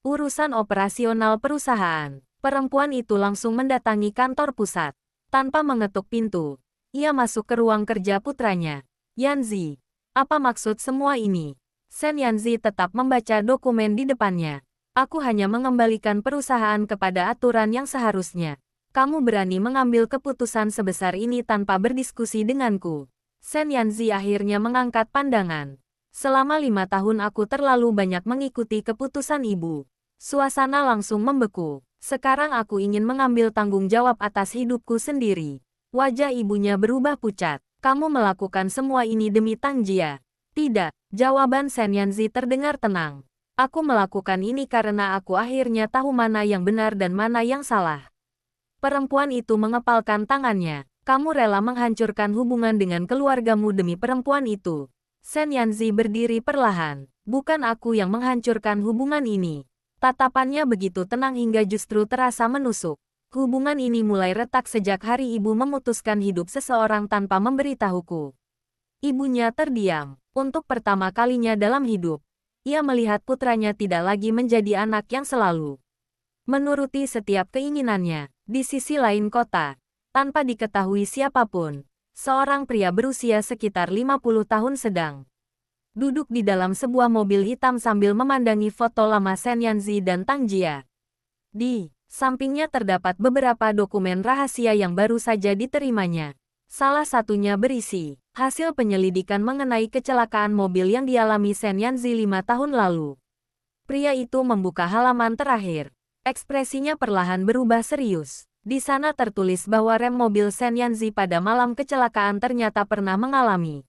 Speaker 1: urusan operasional perusahaan. Perempuan itu langsung mendatangi kantor pusat. Tanpa mengetuk pintu, ia masuk ke ruang kerja putranya. Yanzi, apa maksud semua ini? Sen Yanzi tetap membaca dokumen di depannya. Aku hanya mengembalikan perusahaan kepada aturan yang seharusnya. Kamu berani mengambil keputusan sebesar ini tanpa berdiskusi denganku. Sen Yanzi akhirnya mengangkat pandangan. Selama 5 tahun aku terlalu banyak mengikuti keputusan ibu. Suasana langsung membeku. Sekarang aku ingin mengambil tanggung jawab atas hidupku sendiri. Wajah ibunya berubah pucat. Kamu melakukan semua ini demi Tang Jia. Tidak, jawaban Sen Yanzi terdengar tenang. Aku melakukan ini karena aku akhirnya tahu mana yang benar dan mana yang salah. Perempuan itu mengepalkan tangannya. Kamu rela menghancurkan hubungan dengan keluargamu demi perempuan itu. Sen Yanzi berdiri perlahan. Bukan aku yang menghancurkan hubungan ini. Tatapannya begitu tenang hingga justru terasa menusuk. Hubungan ini mulai retak sejak hari ibu memutuskan hidup seseorang tanpa memberitahuku. Ibunya terdiam. Untuk pertama kalinya dalam hidup, ia melihat putranya tidak lagi menjadi anak yang selalu menuruti setiap keinginannya. Di sisi lain kota, tanpa diketahui siapapun, seorang pria berusia sekitar 50 tahun sedang duduk di dalam sebuah mobil hitam sambil memandangi foto lama Sen Yanzi dan Tang Jia. Di sampingnya terdapat beberapa dokumen rahasia yang baru saja diterimanya. Salah satunya berisi hasil penyelidikan mengenai kecelakaan mobil yang dialami Shen Yanzi 5 tahun lalu. Pria itu membuka halaman terakhir. Ekspresinya perlahan berubah serius. Di sana tertulis bahwa rem mobil Shen Yanzi pada malam kecelakaan ternyata pernah mengalami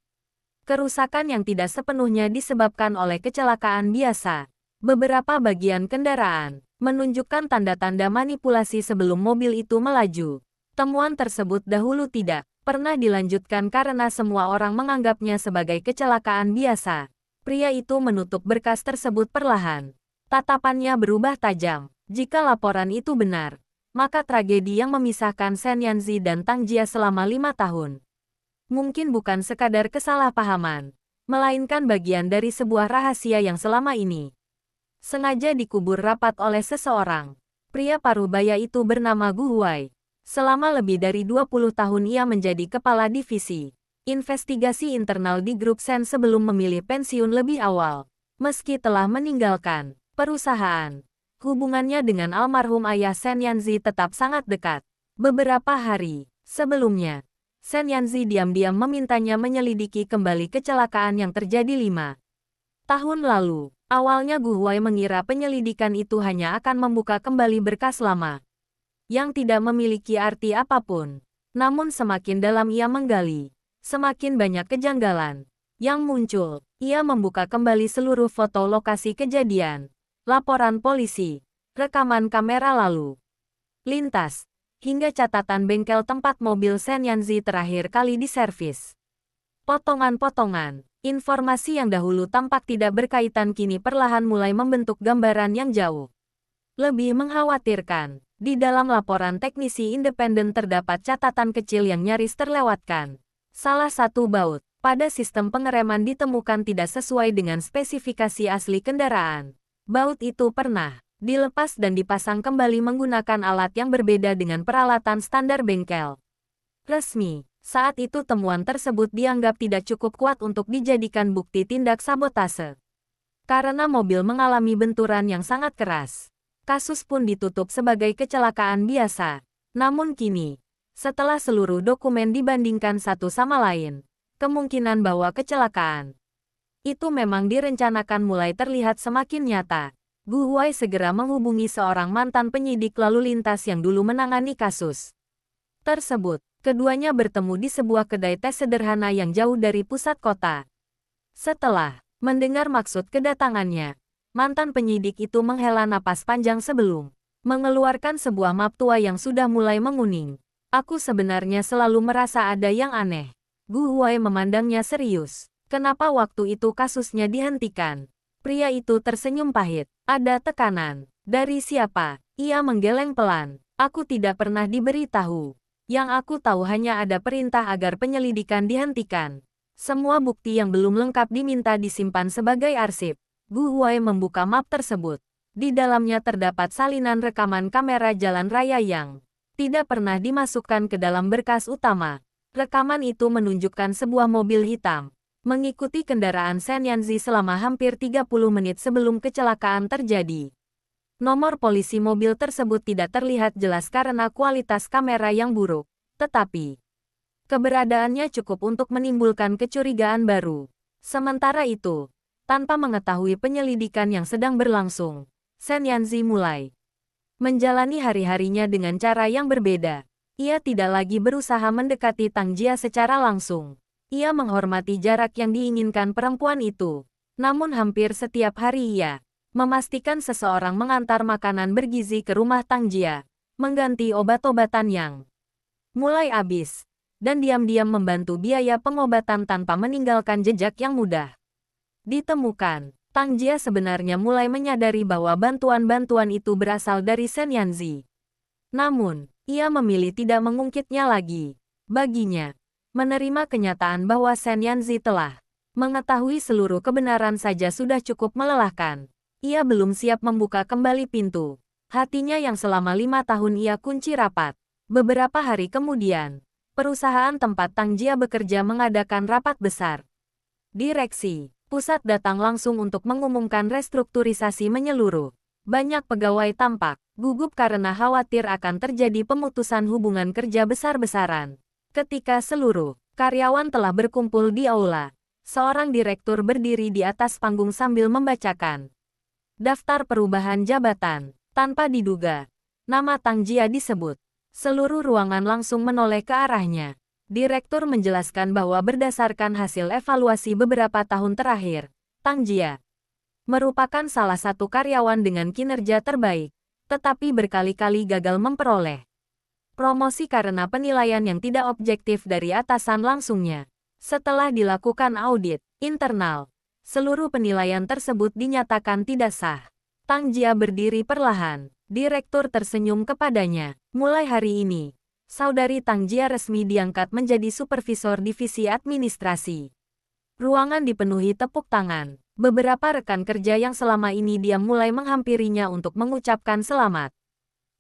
Speaker 1: kerusakan yang tidak sepenuhnya disebabkan oleh kecelakaan biasa. Beberapa bagian kendaraan menunjukkan tanda-tanda manipulasi sebelum mobil itu melaju. Temuan tersebut dahulu tidak pernah dilanjutkan karena semua orang menganggapnya sebagai kecelakaan biasa. Pria itu menutup berkas tersebut perlahan. Tatapannya berubah tajam. Jika laporan itu benar, maka tragedi yang memisahkan Shen Yanzi dan Tang Jia selama 5 tahun mungkin bukan sekadar kesalahpahaman, melainkan bagian dari sebuah rahasia yang selama ini sengaja dikubur rapat oleh seseorang. Pria parubaya itu bernama Gu Huai. Selama lebih dari 20 tahun ia menjadi kepala divisi investigasi internal di grup Shen sebelum memilih pensiun lebih awal. Meski telah meninggalkan perusahaan, hubungannya dengan almarhum ayah Shen Yanzi tetap sangat dekat. Beberapa hari sebelumnya, Shen Yanzi diam-diam memintanya menyelidiki kembali kecelakaan yang terjadi 5 tahun lalu. Awalnya Gu Huai mengira penyelidikan itu hanya akan membuka kembali berkas lama yang tidak memiliki arti apapun. Namun semakin dalam ia menggali, semakin banyak kejanggalan yang muncul. Ia membuka kembali seluruh foto lokasi kejadian, laporan polisi, rekaman kamera lalu lintas, hingga catatan bengkel tempat mobil Shen Yanzi terakhir kali diservis. Potongan-potongan informasi yang dahulu tampak tidak berkaitan kini perlahan mulai membentuk gambaran yang jauh lebih mengkhawatirkan. Di dalam laporan teknisi independen terdapat catatan kecil yang nyaris terlewatkan. Salah satu baut pada sistem pengereman ditemukan tidak sesuai dengan spesifikasi asli kendaraan. Baut itu pernah dilepas dan dipasang kembali menggunakan alat yang berbeda dengan peralatan standar bengkel resmi. Saat itu temuan tersebut dianggap tidak cukup kuat untuk dijadikan bukti tindak sabotase. Karena mobil mengalami benturan yang sangat keras, kasus pun ditutup sebagai kecelakaan biasa. Namun kini, setelah seluruh dokumen dibandingkan satu sama lain, kemungkinan bahwa kecelakaan itu memang direncanakan mulai terlihat semakin nyata. Gu Huai segera menghubungi seorang mantan penyidik lalu lintas yang dulu menangani kasus tersebut. Keduanya bertemu di sebuah kedai teh sederhana yang jauh dari pusat kota. Setelah mendengar maksud kedatangannya, mantan penyidik itu menghela napas panjang sebelum mengeluarkan sebuah map tua yang sudah mulai menguning. Aku sebenarnya selalu merasa ada yang aneh. Gu Huai memandangnya serius. Kenapa waktu itu kasusnya dihentikan? Pria itu tersenyum pahit. Ada tekanan. Dari siapa? Ia menggeleng pelan. Aku tidak pernah diberitahu. Yang aku tahu hanya ada perintah agar penyelidikan dihentikan. Semua bukti yang belum lengkap diminta disimpan sebagai arsip. Gu Huai membuka map tersebut. Di dalamnya terdapat salinan rekaman kamera jalan raya yang tidak pernah dimasukkan ke dalam berkas utama. Rekaman itu menunjukkan sebuah mobil hitam mengikuti kendaraan Shen Yanzi selama hampir 30 menit sebelum kecelakaan terjadi. Nomor polisi mobil tersebut tidak terlihat jelas karena kualitas kamera yang buruk, tetapi keberadaannya cukup untuk menimbulkan kecurigaan baru. Sementara itu, tanpa mengetahui penyelidikan yang sedang berlangsung, Shen Yanzi mulai menjalani hari-harinya dengan cara yang berbeda. Ia tidak lagi berusaha mendekati Tang Jia secara langsung. Ia menghormati jarak yang diinginkan perempuan itu. Namun hampir setiap hari ia memastikan seseorang mengantar makanan bergizi ke rumah Tang Jia, mengganti obat-obatan yang mulai habis, dan diam-diam membantu biaya pengobatan tanpa meninggalkan jejak yang mudah ditemukan. Tang Jia sebenarnya mulai menyadari bahwa bantuan-bantuan itu berasal dari Shen Yanzi. Namun, ia memilih tidak mengungkitnya lagi. Baginya, menerima kenyataan bahwa Shen Yanzi telah mengetahui seluruh kebenaran saja sudah cukup melelahkan. Ia belum siap membuka kembali pintu hatinya yang selama 5 tahun ia kunci rapat. Beberapa hari kemudian, perusahaan tempat Tang Jia bekerja mengadakan rapat besar. Direksi pusat datang langsung untuk mengumumkan restrukturisasi menyeluruh. Banyak pegawai tampak gugup karena khawatir akan terjadi pemutusan hubungan kerja besar-besaran. Ketika seluruh karyawan telah berkumpul di aula, seorang direktur berdiri di atas panggung sambil membacakan daftar perubahan jabatan. Tanpa diduga, nama Tang Jia disebut. Seluruh ruangan langsung menoleh ke arahnya. Direktur menjelaskan bahwa berdasarkan hasil evaluasi beberapa tahun terakhir, Tang Jia merupakan salah satu karyawan dengan kinerja terbaik, tetapi berkali-kali gagal memperoleh promosi karena penilaian yang tidak objektif dari atasan langsungnya. Setelah dilakukan audit internal, seluruh penilaian tersebut dinyatakan tidak sah. Tang Jia berdiri perlahan. Direktur tersenyum kepadanya. Mulai hari ini, saudari Tang Jia resmi diangkat menjadi supervisor divisi administrasi. Ruangan dipenuhi tepuk tangan. Beberapa rekan kerja yang selama ini diam mulai menghampirinya untuk mengucapkan selamat.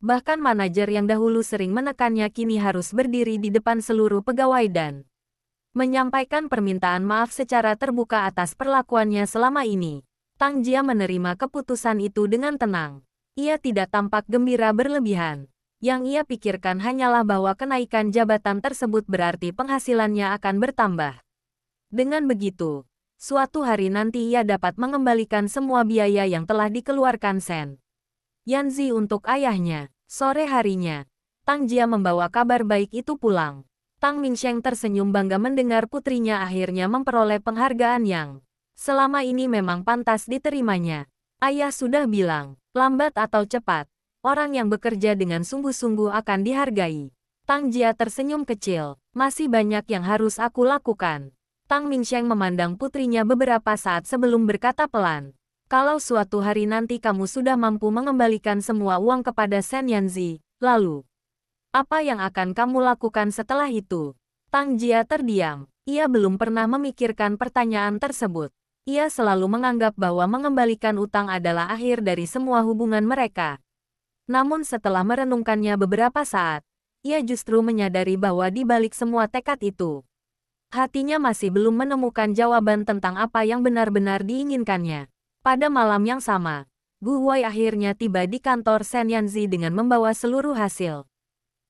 Speaker 1: Bahkan manajer yang dahulu sering menekannya kini harus berdiri di depan seluruh pegawai dan menyampaikan permintaan maaf secara terbuka atas perlakuannya selama ini. Tang Jia menerima keputusan itu dengan tenang. Ia tidak tampak gembira berlebihan. Yang ia pikirkan hanyalah bahwa kenaikan jabatan tersebut berarti penghasilannya akan bertambah. Dengan begitu, suatu hari nanti ia dapat mengembalikan semua biaya yang telah dikeluarkan Sen Yanzi untuk ayahnya. Sore harinya, Tang Jia membawa kabar baik itu pulang. Tang Mingsheng tersenyum bangga mendengar putrinya akhirnya memperoleh penghargaan yang selama ini memang pantas diterimanya. Ayah sudah bilang, lambat atau cepat, orang yang bekerja dengan sungguh-sungguh akan dihargai. Tang Jia tersenyum kecil, masih banyak yang harus aku lakukan. Tang Mingsheng memandang putrinya beberapa saat sebelum berkata pelan, kalau suatu hari nanti kamu sudah mampu mengembalikan semua uang kepada Sen Yanzi, lalu apa yang akan kamu lakukan setelah itu? Tang Jia terdiam. Ia belum pernah memikirkan pertanyaan tersebut. Ia selalu menganggap bahwa mengembalikan utang adalah akhir dari semua hubungan mereka. Namun setelah merenungkannya beberapa saat, ia justru menyadari bahwa di balik semua tekad itu, hatinya masih belum menemukan jawaban tentang apa yang benar-benar diinginkannya. Pada malam yang sama, Gu Huai akhirnya tiba di kantor Sen Yanzi dengan membawa seluruh hasil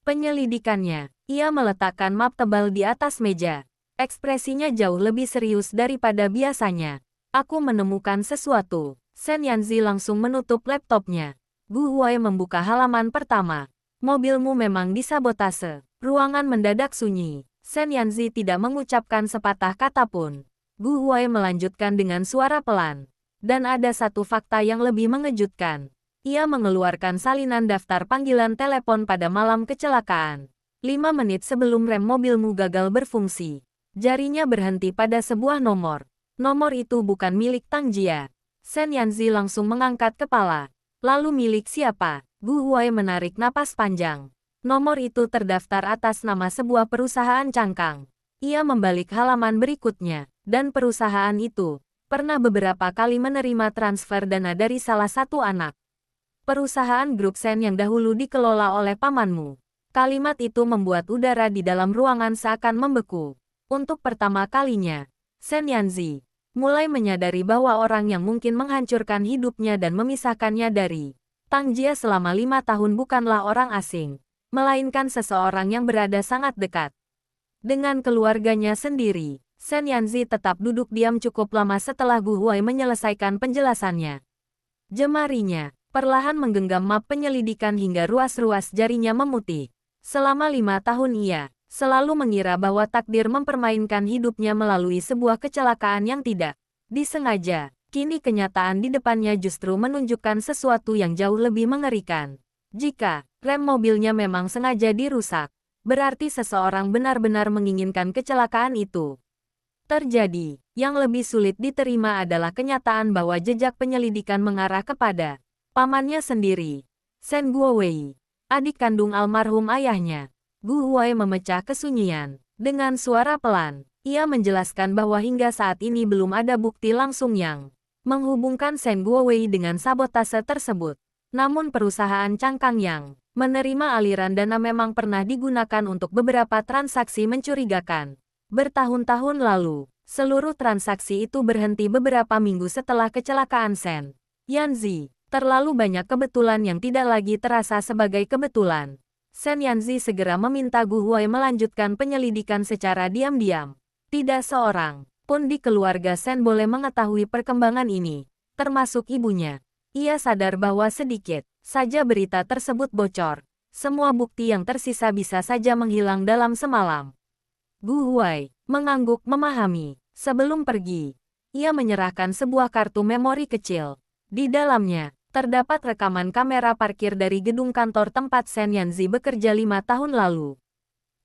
Speaker 1: penyelidikannya. Ia meletakkan map tebal di atas meja. Ekspresinya jauh lebih serius daripada biasanya. Aku menemukan sesuatu. Sen Yanzi langsung menutup laptopnya. Gu Huai membuka halaman pertama. Mobilmu memang disabotase. Ruangan mendadak sunyi. Sen Yanzi tidak mengucapkan sepatah kata pun. Gu Huai melanjutkan dengan suara pelan. Dan ada satu fakta yang lebih mengejutkan. Ia mengeluarkan salinan daftar panggilan telepon pada malam kecelakaan. 5 menit sebelum rem mobilmu gagal berfungsi. Jarinya berhenti pada sebuah nomor. Nomor itu bukan milik Tang Jia. Sen Yanzi langsung mengangkat kepala. Lalu milik siapa? Gu Huai menarik napas panjang. Nomor itu terdaftar atas nama sebuah perusahaan cangkang. Ia membalik halaman berikutnya. Dan perusahaan itu pernah beberapa kali menerima transfer dana dari salah satu anak perusahaan grup Sen yang dahulu dikelola oleh pamanmu. Kalimat itu membuat udara di dalam ruangan seakan membeku. Untuk pertama kalinya, Sen Yanzi mulai menyadari bahwa orang yang mungkin menghancurkan hidupnya dan memisahkannya dari Tang Jia selama 5 tahun bukanlah orang asing, melainkan seseorang yang berada sangat dekat dengan keluarganya sendiri. Sen Yanzi tetap duduk diam cukup lama setelah Gu Huai menyelesaikan penjelasannya. Jemarinya perlahan menggenggam map penyelidikan hingga ruas-ruas jarinya memutih. Selama 5 tahun ia selalu mengira bahwa takdir mempermainkan hidupnya melalui sebuah kecelakaan yang tidak disengaja. Kini kenyataan di depannya justru menunjukkan sesuatu yang jauh lebih mengerikan. Jika rem mobilnya memang sengaja dirusak, berarti seseorang benar-benar menginginkan kecelakaan itu terjadi. Yang lebih sulit diterima adalah kenyataan bahwa jejak penyelidikan mengarah kepada pamannya sendiri, Sen Guowei, adik kandung almarhum ayahnya. Gu Huai memecah kesunyian. Dengan suara pelan, ia menjelaskan bahwa hingga saat ini belum ada bukti langsung yang menghubungkan Sen Guowei dengan sabotase tersebut. Namun perusahaan cangkang yang menerima aliran dana memang pernah digunakan untuk beberapa transaksi mencurigakan. Bertahun-tahun lalu, seluruh transaksi itu berhenti beberapa minggu setelah kecelakaan Sen Yanzi. Terlalu banyak kebetulan yang tidak lagi terasa sebagai kebetulan. Sen Yanzi segera meminta Gu Huai melanjutkan penyelidikan secara diam-diam. Tidak seorang pun di keluarga Sen boleh mengetahui perkembangan ini, termasuk ibunya. Ia sadar bahwa sedikit saja berita tersebut bocor. Semua bukti yang tersisa bisa saja menghilang dalam semalam. Gu Huai mengangguk memahami. Sebelum pergi, ia menyerahkan sebuah kartu memori kecil. Di dalamnya, terdapat rekaman kamera parkir dari gedung kantor tempat Sen Yanzi bekerja 5 tahun lalu.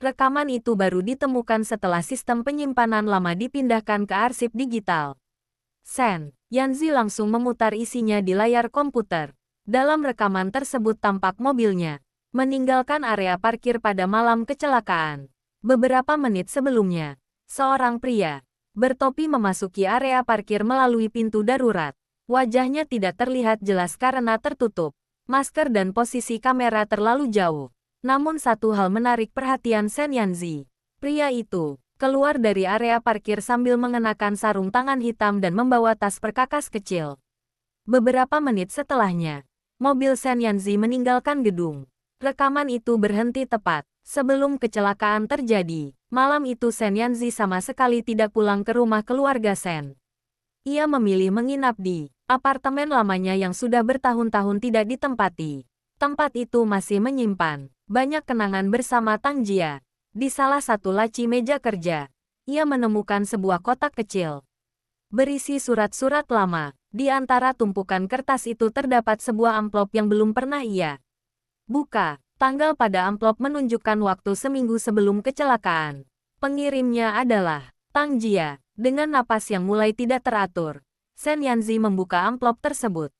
Speaker 1: Rekaman itu baru ditemukan setelah sistem penyimpanan lama dipindahkan ke arsip digital. Sen Yanzi langsung memutar isinya di layar komputer. Dalam rekaman tersebut tampak mobilnya meninggalkan area parkir pada malam kecelakaan. Beberapa menit sebelumnya, seorang pria bertopi memasuki area parkir melalui pintu darurat. Wajahnya tidak terlihat jelas karena tertutup masker dan posisi kamera terlalu jauh. Namun satu hal menarik perhatian Sen Yanzi. Pria itu keluar dari area parkir sambil mengenakan sarung tangan hitam dan membawa tas perkakas kecil. Beberapa menit setelahnya, mobil Sen Yanzi meninggalkan gedung. Rekaman itu berhenti tepat sebelum kecelakaan terjadi. Malam itu Sen Yanzi sama sekali tidak pulang ke rumah keluarga Sen. Ia memilih menginap di apartemen lamanya yang sudah bertahun-tahun tidak ditempati. Tempat itu masih menyimpan banyak kenangan bersama Tang Jia. Di salah satu laci meja kerja, ia menemukan sebuah kotak kecil berisi surat-surat lama. Di antara tumpukan kertas itu terdapat sebuah amplop yang belum pernah ia buka. Tanggal pada amplop menunjukkan waktu seminggu sebelum kecelakaan. Pengirimnya adalah Tang Jia. Dengan napas yang mulai tidak teratur, Sen Yanzi membuka amplop tersebut.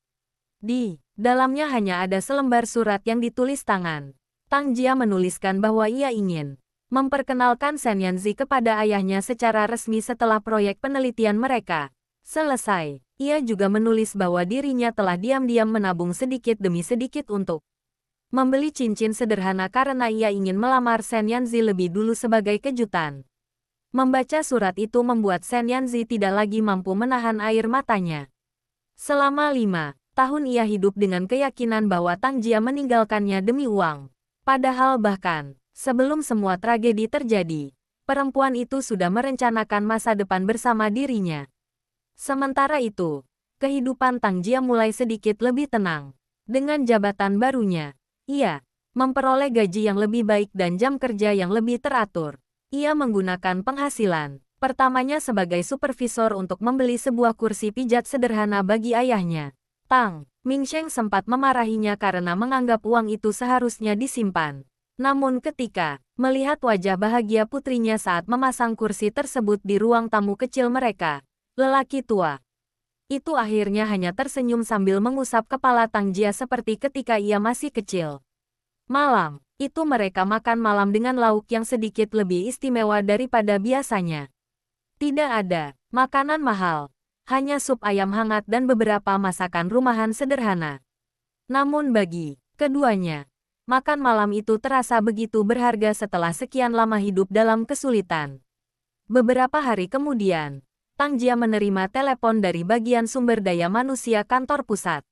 Speaker 1: Di dalamnya hanya ada selembar surat yang ditulis tangan. Tang Jia menuliskan bahwa ia ingin memperkenalkan Sen Yanzi kepada ayahnya secara resmi setelah proyek penelitian mereka selesai. Ia juga menulis bahwa dirinya telah diam-diam menabung sedikit demi sedikit untuk membeli cincin sederhana karena ia ingin melamar Sen Yanzi lebih dulu sebagai kejutan. Membaca surat itu membuat Sen Yanzi tidak lagi mampu menahan air matanya. Selama 5 tahun ia hidup dengan keyakinan bahwa Tang Jia meninggalkannya demi uang. Padahal bahkan sebelum semua tragedi terjadi, perempuan itu sudah merencanakan masa depan bersama dirinya. Sementara itu, kehidupan Tang Jia mulai sedikit lebih tenang. Dengan jabatan barunya, ia memperoleh gaji yang lebih baik dan jam kerja yang lebih teratur. Ia menggunakan penghasilan pertamanya sebagai supervisor untuk membeli sebuah kursi pijat sederhana bagi ayahnya. Tang Mingsheng sempat memarahinya karena menganggap uang itu seharusnya disimpan. Namun ketika melihat wajah bahagia putrinya saat memasang kursi tersebut di ruang tamu kecil mereka, lelaki tua itu akhirnya hanya tersenyum sambil mengusap kepala Tang Jia seperti ketika ia masih kecil. Malam itu mereka makan malam dengan lauk yang sedikit lebih istimewa daripada biasanya. Tidak ada makanan mahal, hanya sup ayam hangat dan beberapa masakan rumahan sederhana. Namun bagi keduanya, makan malam itu terasa begitu berharga setelah sekian lama hidup dalam kesulitan. Beberapa hari kemudian, Tang Jia menerima telepon dari bagian sumber daya manusia kantor pusat.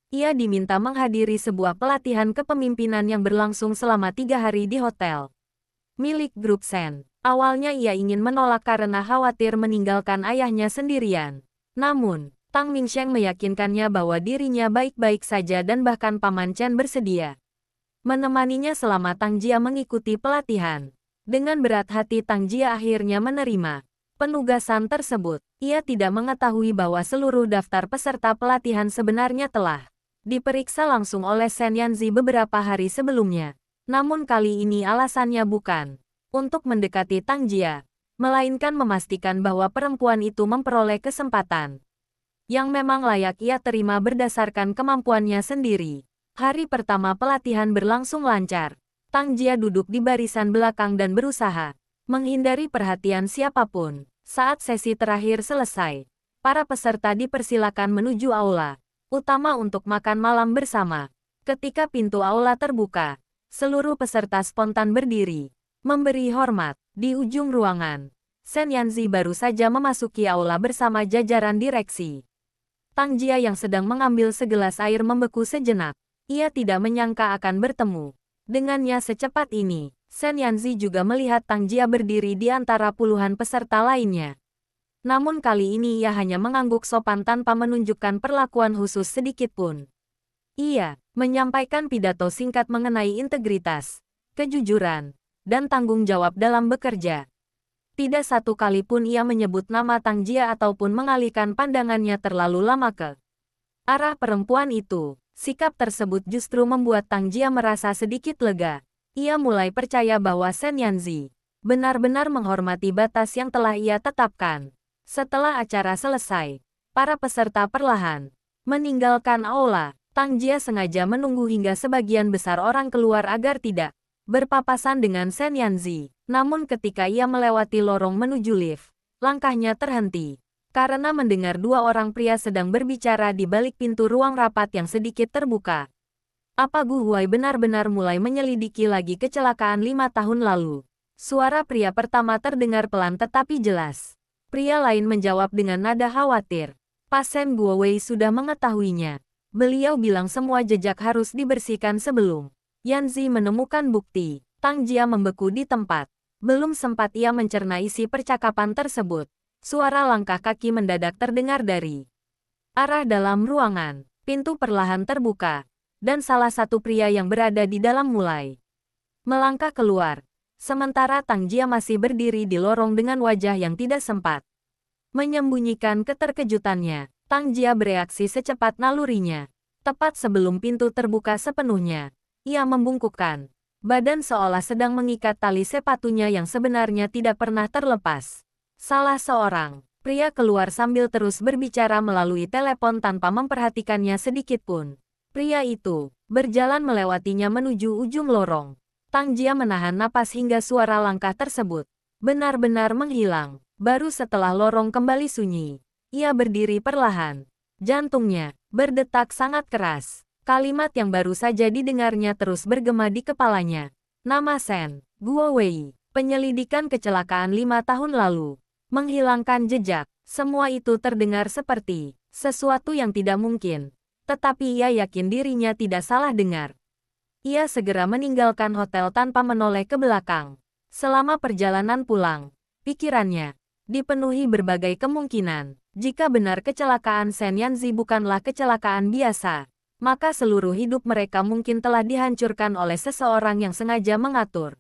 Speaker 1: Ia diminta menghadiri sebuah pelatihan kepemimpinan yang berlangsung selama 3 hari di hotel milik grup Sen. Awalnya ia ingin menolak karena khawatir meninggalkan ayahnya sendirian. Namun, Tang Mingsheng meyakinkannya bahwa dirinya baik-baik saja dan bahkan Paman Chen bersedia menemaninya selama Tang Jia mengikuti pelatihan. Dengan berat hati Tang Jia akhirnya menerima penugasan tersebut. Ia tidak mengetahui bahwa seluruh daftar peserta pelatihan sebenarnya telah diperiksa langsung oleh Sen Yanzi beberapa hari sebelumnya. Namun kali ini alasannya bukan untuk mendekati Tang Jia, melainkan memastikan bahwa perempuan itu memperoleh kesempatan yang memang layak ia terima berdasarkan kemampuannya sendiri. Hari pertama pelatihan berlangsung lancar. Tang Jia duduk di barisan belakang dan berusaha menghindari perhatian siapapun. Saat sesi terakhir selesai, para peserta dipersilakan menuju aula utama untuk makan malam bersama. Ketika pintu aula terbuka, seluruh peserta spontan berdiri, memberi hormat. Di ujung ruangan, Sen Yanzi baru saja memasuki aula bersama jajaran direksi. Tang Jia yang sedang mengambil segelas air membeku sejenak. Ia tidak menyangka akan bertemu Dengannya secepat ini, Sen Yanzi juga melihat Tang Jia berdiri di antara puluhan peserta lainnya. Namun kali ini ia hanya mengangguk sopan tanpa menunjukkan perlakuan khusus sedikit pun. Ia menyampaikan pidato singkat mengenai integritas, kejujuran, dan tanggung jawab dalam bekerja. Tidak satu kali pun ia menyebut nama Tang Jia ataupun mengalihkan pandangannya terlalu lama ke arah perempuan itu. Sikap tersebut justru membuat Tang Jia merasa sedikit lega. Ia mulai percaya bahwa Sen Yanzi benar-benar menghormati batas yang telah ia tetapkan. Setelah acara selesai, para peserta perlahan meninggalkan aula. Tang Jia sengaja menunggu hingga sebagian besar orang keluar agar tidak berpapasan dengan Sen Yanzi. Namun ketika ia melewati lorong menuju lift, langkahnya terhenti. Karena mendengar dua orang pria sedang berbicara di balik pintu ruang rapat yang sedikit terbuka. Apa Gu Huai benar-benar mulai menyelidiki lagi kecelakaan 5 tahun lalu? Suara pria pertama terdengar pelan tetapi jelas. Pria lain menjawab dengan nada khawatir. Pasien Guo Wei sudah mengetahuinya. Beliau bilang semua jejak harus dibersihkan sebelum Yanzi menemukan bukti. Tang Jia membeku di tempat. Belum sempat ia mencerna isi percakapan tersebut. Suara langkah kaki mendadak terdengar dari arah dalam ruangan. Pintu perlahan terbuka. Dan salah satu pria yang berada di dalam mulai melangkah keluar. Sementara Tang Jia masih berdiri di lorong dengan wajah yang tidak sempat menyembunyikan keterkejutannya. Tang Jia bereaksi secepat nalurinya. Tepat sebelum pintu terbuka sepenuhnya, ia membungkukkan badan seolah sedang mengikat tali sepatunya yang sebenarnya tidak pernah terlepas. Salah seorang pria keluar sambil terus berbicara melalui telepon tanpa memperhatikannya sedikit pun. Pria itu berjalan melewatinya menuju ujung lorong. Tang Jia menahan napas hingga suara langkah tersebut benar-benar menghilang. Baru setelah lorong kembali sunyi, ia berdiri perlahan. Jantungnya berdetak sangat keras. Kalimat yang baru saja didengarnya terus bergema di kepalanya. Nama Sen Guo Wei, penyelidikan kecelakaan 5 tahun lalu. Menghilangkan jejak. Semua itu terdengar seperti sesuatu yang tidak mungkin. Tetapi ia yakin dirinya tidak salah dengar. Ia segera meninggalkan hotel tanpa menoleh ke belakang. Selama perjalanan pulang, pikirannya dipenuhi berbagai kemungkinan. Jika benar kecelakaan Sen Yanzi bukanlah kecelakaan biasa, maka seluruh hidup mereka mungkin telah dihancurkan oleh seseorang yang sengaja mengatur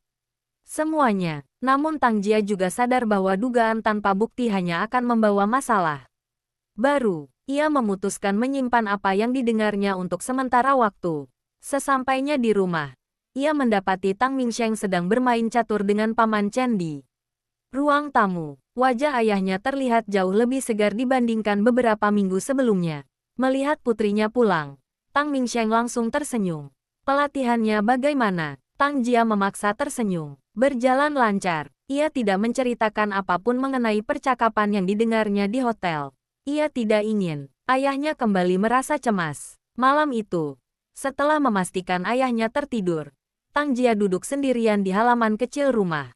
Speaker 1: semuanya. Namun Tang Jia juga sadar bahwa dugaan tanpa bukti hanya akan membawa masalah baru. Ia memutuskan menyimpan apa yang didengarnya untuk sementara waktu. Sesampainya di rumah, ia mendapati Tang Mingsheng sedang bermain catur dengan Paman Chen di ruang tamu. Wajah ayahnya terlihat jauh lebih segar dibandingkan beberapa minggu sebelumnya. Melihat putrinya pulang, Tang Mingsheng langsung tersenyum. Pelatihannya bagaimana? Tang Jia memaksa tersenyum. Berjalan lancar. Ia tidak menceritakan apapun mengenai percakapan yang didengarnya di hotel. Ia tidak ingin ayahnya kembali merasa cemas. Malam itu, setelah memastikan ayahnya tertidur, Tang Jia duduk sendirian di halaman kecil rumah.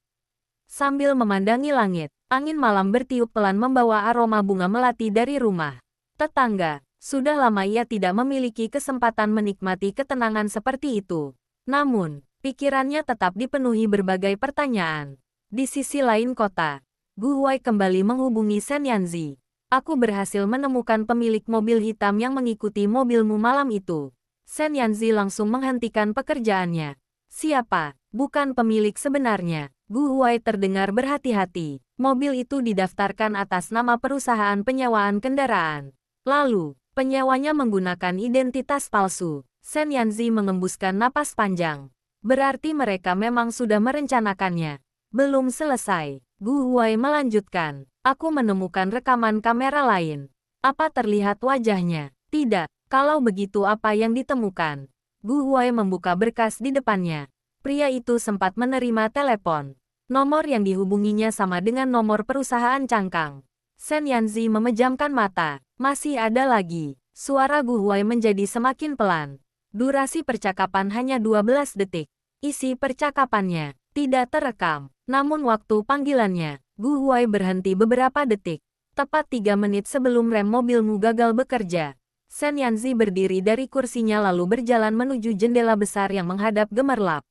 Speaker 1: Sambil memandangi langit, angin malam bertiup pelan membawa aroma bunga melati dari rumah tetangga. Sudah lama ia tidak memiliki kesempatan menikmati ketenangan seperti itu. Namun, pikirannya tetap dipenuhi berbagai pertanyaan. Di sisi lain kota, Gu Huai kembali menghubungi Sen Yanzi. Aku berhasil menemukan pemilik mobil hitam yang mengikuti mobilmu malam itu. Sen Yanzi langsung menghentikan pekerjaannya. Siapa? Bukan pemilik sebenarnya. Gu Huai terdengar berhati-hati. Mobil itu didaftarkan atas nama perusahaan penyewaan kendaraan. Lalu, penyewanya menggunakan identitas palsu. Sen Yanzi mengembuskan napas panjang. Berarti mereka memang sudah merencanakannya. Belum selesai. Gu Huai melanjutkan. Aku menemukan rekaman kamera lain. Apa terlihat wajahnya? Tidak. Kalau begitu apa yang ditemukan? Gu Huai membuka berkas di depannya. Pria itu sempat menerima telepon. Nomor yang dihubunginya sama dengan nomor perusahaan cangkang. Sen Yanzi memejamkan mata. Masih ada lagi. Suara Gu Huai menjadi semakin pelan. Durasi percakapan hanya 12 detik. Isi percakapannya tidak terekam. Namun waktu panggilannya, Gu Huai berhenti beberapa detik. Tepat 3 menit sebelum rem mobilmu gagal bekerja. Sen Yanzi berdiri dari kursinya lalu berjalan menuju jendela besar yang menghadap gemerlap.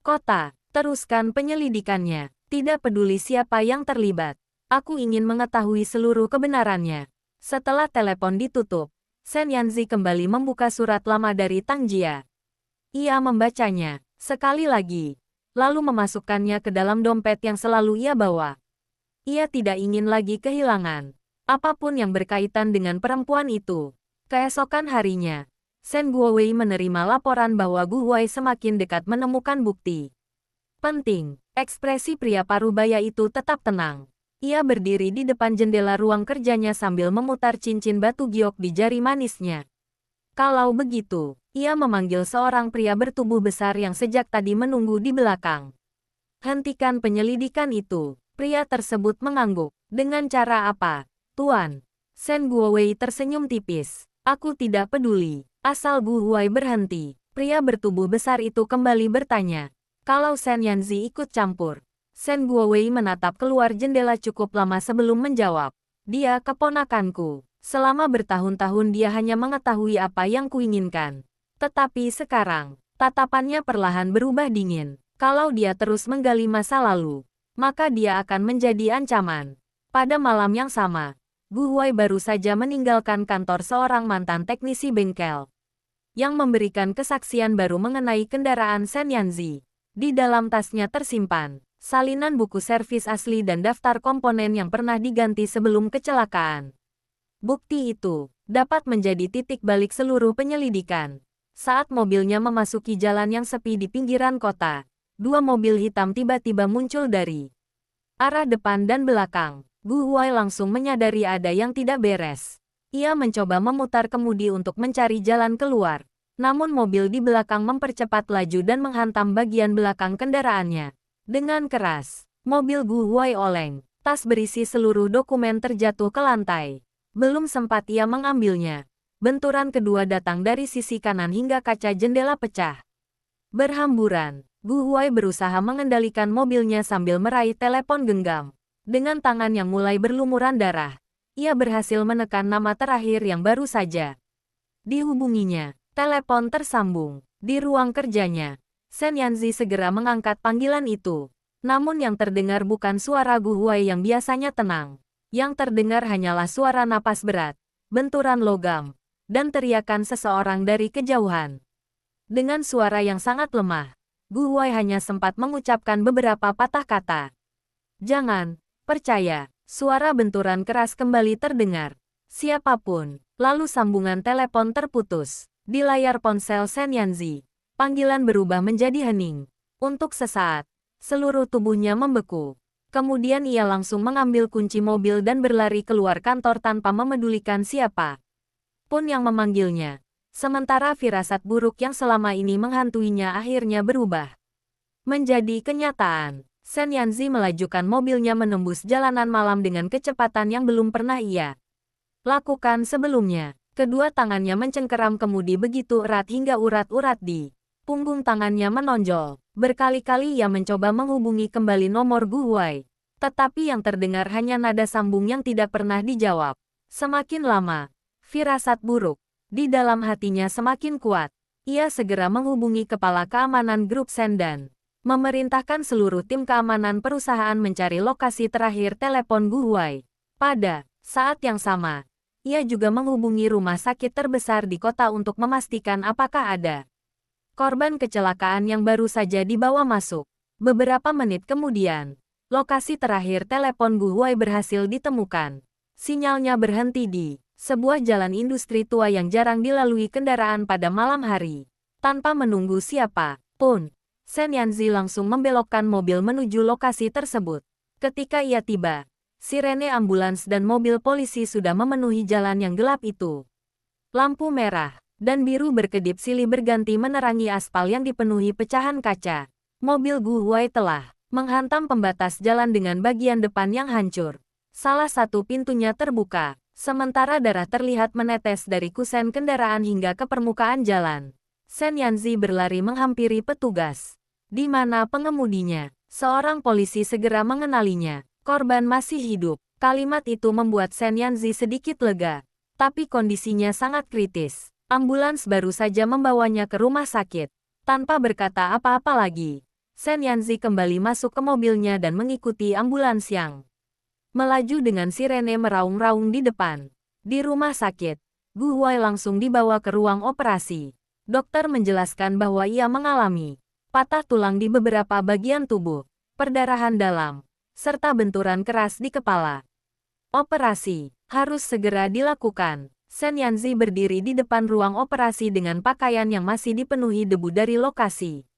Speaker 1: Kota, teruskan penyelidikannya. Tidak peduli siapa yang terlibat. Aku ingin mengetahui seluruh kebenarannya. Setelah telepon ditutup, Sen Yanzi kembali membuka surat lama dari Tang Jia. Ia membacanya sekali lagi, lalu memasukkannya ke dalam dompet yang selalu ia bawa. Ia tidak ingin lagi kehilangan apapun yang berkaitan dengan perempuan itu. Keesokan harinya, Sen Guowei menerima laporan bahwa Gu Huai semakin dekat menemukan bukti penting. Ekspresi pria parubaya itu tetap tenang. Ia berdiri di depan jendela ruang kerjanya sambil memutar cincin batu giok di jari manisnya. Kalau begitu, ia memanggil seorang pria bertubuh besar yang sejak tadi menunggu di belakang. Hentikan penyelidikan itu. Pria tersebut mengangguk. Dengan cara apa, Tuan? Sen Guowei tersenyum tipis. Aku tidak peduli. Asal Gu Huai berhenti. Pria bertubuh besar itu kembali bertanya. Kalau Sen Yanzi ikut campur. Sen Guowei menatap keluar jendela cukup lama sebelum menjawab. Dia keponakanku. Selama bertahun-tahun dia hanya mengetahui apa yang kuinginkan. Tetapi sekarang, tatapannya perlahan berubah dingin. Kalau dia terus menggali masa lalu, maka dia akan menjadi ancaman. Pada malam yang sama, Gu Huai baru saja meninggalkan kantor seorang mantan teknisi bengkel yang memberikan kesaksian baru mengenai kendaraan Sen Yanzi. Di dalam tasnya tersimpan salinan buku servis asli dan daftar komponen yang pernah diganti sebelum kecelakaan. Bukti itu dapat menjadi titik balik seluruh penyelidikan. Saat mobilnya memasuki jalan yang sepi di pinggiran kota, dua mobil hitam tiba-tiba muncul dari arah depan dan belakang. Gu Huai langsung menyadari ada yang tidak beres. Ia mencoba memutar kemudi untuk mencari jalan keluar. Namun mobil di belakang mempercepat laju dan menghantam bagian belakang kendaraannya. Dengan keras, mobil Gu Huai oleng. Tas berisi seluruh dokumen terjatuh ke lantai. Belum sempat ia mengambilnya, benturan kedua datang dari sisi kanan hingga kaca jendela pecah. Berhamburan, Gu Huai berusaha mengendalikan mobilnya sambil meraih telepon genggam. Dengan tangan yang mulai berlumuran darah, ia berhasil menekan nama terakhir yang baru saja dihubunginya. Telepon tersambung. Di ruang kerjanya, Sen Yanzi segera mengangkat panggilan itu. Namun yang terdengar bukan suara Gu Huai yang biasanya tenang. Yang terdengar hanyalah suara napas berat, benturan logam, dan teriakan seseorang dari kejauhan. Dengan suara yang sangat lemah, Gu Huai hanya sempat mengucapkan beberapa patah kata. Jangan percaya. Suara benturan keras kembali terdengar. Siapapun. Lalu sambungan telepon terputus. Di layar ponsel Sen Yanzi, panggilan berubah menjadi hening. Untuk sesaat, seluruh tubuhnya membeku. Kemudian ia langsung mengambil kunci mobil dan berlari keluar kantor tanpa memedulikan siapa pun yang memanggilnya. Sementara firasat buruk yang selama ini menghantuinya akhirnya berubah menjadi kenyataan. Sen Yanzi melajukan mobilnya menembus jalanan malam dengan kecepatan yang belum pernah ia lakukan sebelumnya. Kedua tangannya mencengkeram kemudi begitu erat hingga urat-urat di punggung tangannya menonjol. Berkali-kali ia mencoba menghubungi kembali nomor Gu Huai. Tetapi yang terdengar hanya nada sambung yang tidak pernah dijawab. Semakin lama, firasat buruk di dalam hatinya semakin kuat. Ia segera menghubungi kepala keamanan grup Sen dan memerintahkan seluruh tim keamanan perusahaan mencari lokasi terakhir telepon Gu Huai. Pada saat yang sama, ia juga menghubungi rumah sakit terbesar di kota untuk memastikan apakah ada korban kecelakaan yang baru saja dibawa masuk. Beberapa menit kemudian, lokasi terakhir telepon Gu Huai berhasil ditemukan. Sinyalnya berhenti di sebuah jalan industri tua yang jarang dilalui kendaraan pada malam hari. Tanpa menunggu siapa pun, Sen Yanzi langsung membelokkan mobil menuju lokasi tersebut. Ketika ia tiba, sirene ambulans dan mobil polisi sudah memenuhi jalan yang gelap itu. Lampu merah dan biru berkedip silih berganti menerangi aspal yang dipenuhi pecahan kaca. Mobil Gu Huai telah menghantam pembatas jalan dengan bagian depan yang hancur. Salah satu pintunya terbuka, sementara darah terlihat menetes dari kusen kendaraan hingga ke permukaan jalan. Sen Yanzi berlari menghampiri petugas. Di mana pengemudinya? Seorang polisi segera mengenalinya. Korban masih hidup. Kalimat itu membuat Sen Yanzi sedikit lega. Tapi kondisinya sangat kritis. Ambulans baru saja membawanya ke rumah sakit. Tanpa berkata apa-apa lagi, Sen Yanzi kembali masuk ke mobilnya dan mengikuti ambulans yang melaju dengan sirene meraung-raung di depan. Di rumah sakit, Gu Huai langsung dibawa ke ruang operasi. Dokter menjelaskan bahwa ia mengalami patah tulang di beberapa bagian tubuh, perdarahan dalam, serta benturan keras di kepala. Operasi harus segera dilakukan. Sen Yanzi berdiri di depan ruang operasi dengan pakaian yang masih dipenuhi debu dari lokasi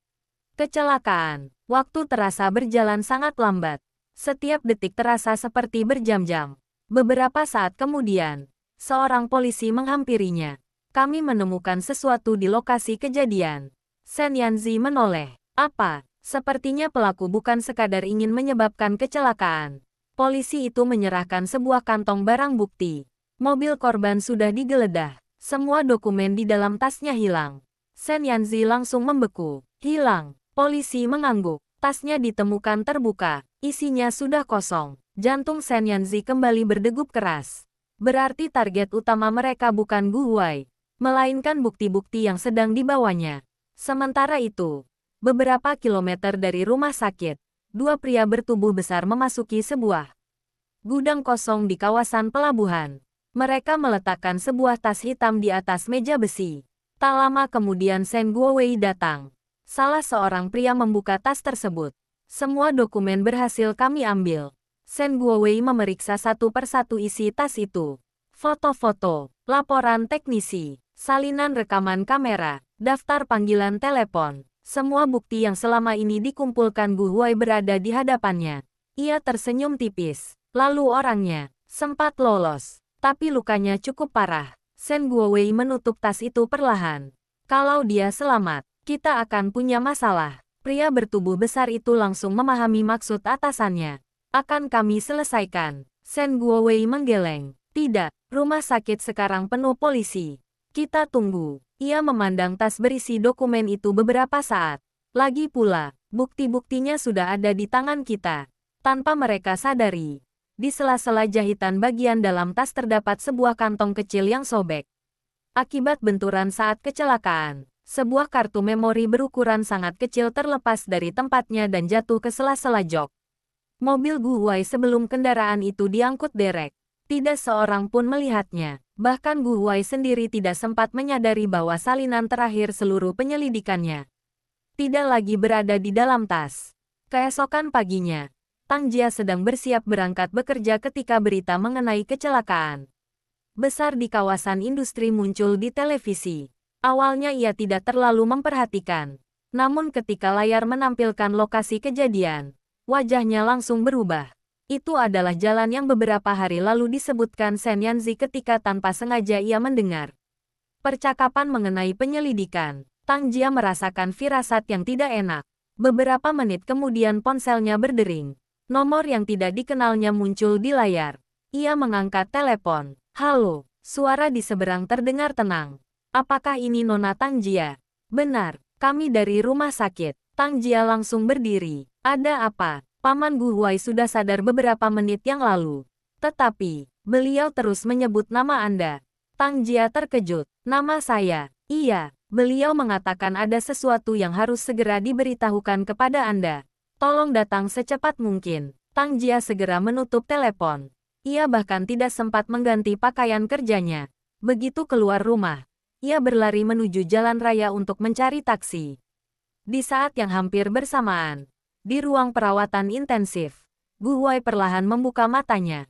Speaker 1: kecelakaan. Waktu terasa berjalan sangat lambat. Setiap detik terasa seperti berjam-jam. Beberapa saat kemudian, seorang polisi menghampirinya. Kami menemukan sesuatu di lokasi kejadian. Sen Yanzi menoleh. Apa? Sepertinya pelaku bukan sekadar ingin menyebabkan kecelakaan. Polisi itu menyerahkan sebuah kantong barang bukti. Mobil korban sudah digeledah. Semua dokumen di dalam tasnya hilang. Sen Yanzi langsung membeku. Hilang. Polisi mengangguk. Tasnya ditemukan terbuka. Isinya sudah kosong. Jantung Sen Yanzi kembali berdegup keras. Berarti target utama mereka bukan Gu Huai, melainkan bukti-bukti yang sedang dibawanya. Sementara itu, beberapa kilometer dari rumah sakit, dua pria bertubuh besar memasuki sebuah gudang kosong di kawasan pelabuhan. Mereka meletakkan sebuah tas hitam di atas meja besi. Tak lama kemudian Sen Guowei datang. Salah seorang pria membuka tas tersebut. Semua dokumen berhasil kami ambil. Sen Guowei memeriksa satu persatu isi tas itu. Foto-foto, laporan teknisi, salinan rekaman kamera, daftar panggilan telepon. Semua bukti yang selama ini dikumpulkan Gu Huai berada di hadapannya. Ia tersenyum tipis. Lalu orangnya sempat lolos, tapi lukanya cukup parah. Sen Guowei menutup tas itu perlahan. Kalau dia selamat, kita akan punya masalah. Pria bertubuh besar itu langsung memahami maksud atasannya. Akan kami selesaikan. Sen Guowei menggeleng. Tidak, rumah sakit sekarang penuh polisi. Kita tunggu. Ia memandang tas berisi dokumen itu beberapa saat. Lagi pula, bukti-buktinya sudah ada di tangan kita. Tanpa mereka sadari, di sela-sela jahitan bagian dalam tas terdapat sebuah kantong kecil yang sobek. Akibat benturan saat kecelakaan, sebuah kartu memori berukuran sangat kecil terlepas dari tempatnya dan jatuh ke sela-sela jok mobil Gu Huai sebelum kendaraan itu diangkut derek. Tidak seorang pun melihatnya. Bahkan Gu Huai sendiri tidak sempat menyadari bahwa salinan terakhir seluruh penyelidikannya tidak lagi berada di dalam tas. Keesokan paginya, Tang Jia sedang bersiap berangkat bekerja ketika berita mengenai kecelakaan besar di kawasan industri muncul di televisi. Awalnya ia tidak terlalu memperhatikan. Namun ketika layar menampilkan lokasi kejadian, wajahnya langsung berubah. Itu adalah jalan yang beberapa hari lalu disebutkan Sen Yanzi ketika tanpa sengaja ia mendengar percakapan mengenai penyelidikan. Tang Jia merasakan firasat yang tidak enak. Beberapa menit kemudian ponselnya berdering. Nomor yang tidak dikenalnya muncul di layar. Ia mengangkat telepon. Halo, suara di seberang terdengar tenang. Apakah ini Nona Tang Jia? Benar, kami dari rumah sakit. Tang Jia langsung berdiri. Ada apa? Paman Gu Huai sudah sadar beberapa menit yang lalu. Tetapi, beliau terus menyebut nama Anda. Tang Jia terkejut. Nama saya. Iya, beliau mengatakan ada sesuatu yang harus segera diberitahukan kepada Anda. Tolong datang secepat mungkin. Tang Jia segera menutup telepon. Ia bahkan tidak sempat mengganti pakaian kerjanya. Begitu keluar rumah, ia berlari menuju jalan raya untuk mencari taksi. Di saat yang hampir bersamaan, di ruang perawatan intensif, Gu Huai perlahan membuka matanya.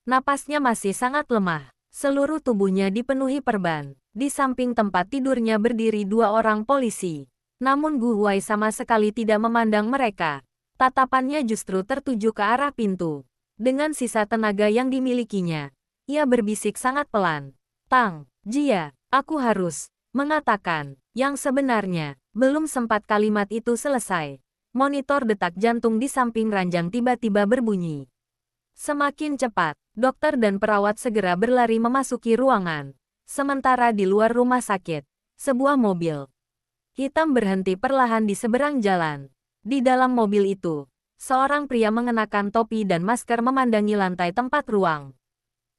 Speaker 1: Napasnya masih sangat lemah. Seluruh tubuhnya dipenuhi perban. Di samping tempat tidurnya berdiri dua orang polisi. Namun Gu Huai sama sekali tidak memandang mereka. Tatapannya justru tertuju ke arah pintu. Dengan sisa tenaga yang dimilikinya, ia berbisik sangat pelan. Tang Jia, aku harus mengatakan yang sebenarnya. Belum sempat kalimat itu selesai. Monitor detak jantung di samping ranjang tiba-tiba berbunyi. Semakin cepat, dokter dan perawat segera berlari memasuki ruangan. Sementara di luar rumah sakit, sebuah mobil hitam berhenti perlahan di seberang jalan. Di dalam mobil itu, seorang pria mengenakan topi dan masker memandangi lantai tempat ruang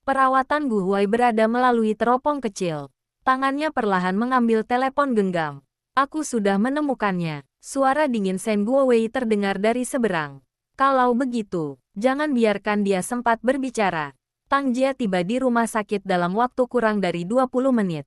Speaker 1: perawatan Gu Huai berada melalui teropong kecil. Tangannya perlahan mengambil telepon genggam. Aku sudah menemukannya. Suara dingin Shen Guowei terdengar dari seberang. Kalau begitu, jangan biarkan dia sempat berbicara. Tang Jia tiba di rumah sakit dalam waktu kurang dari 20 menit.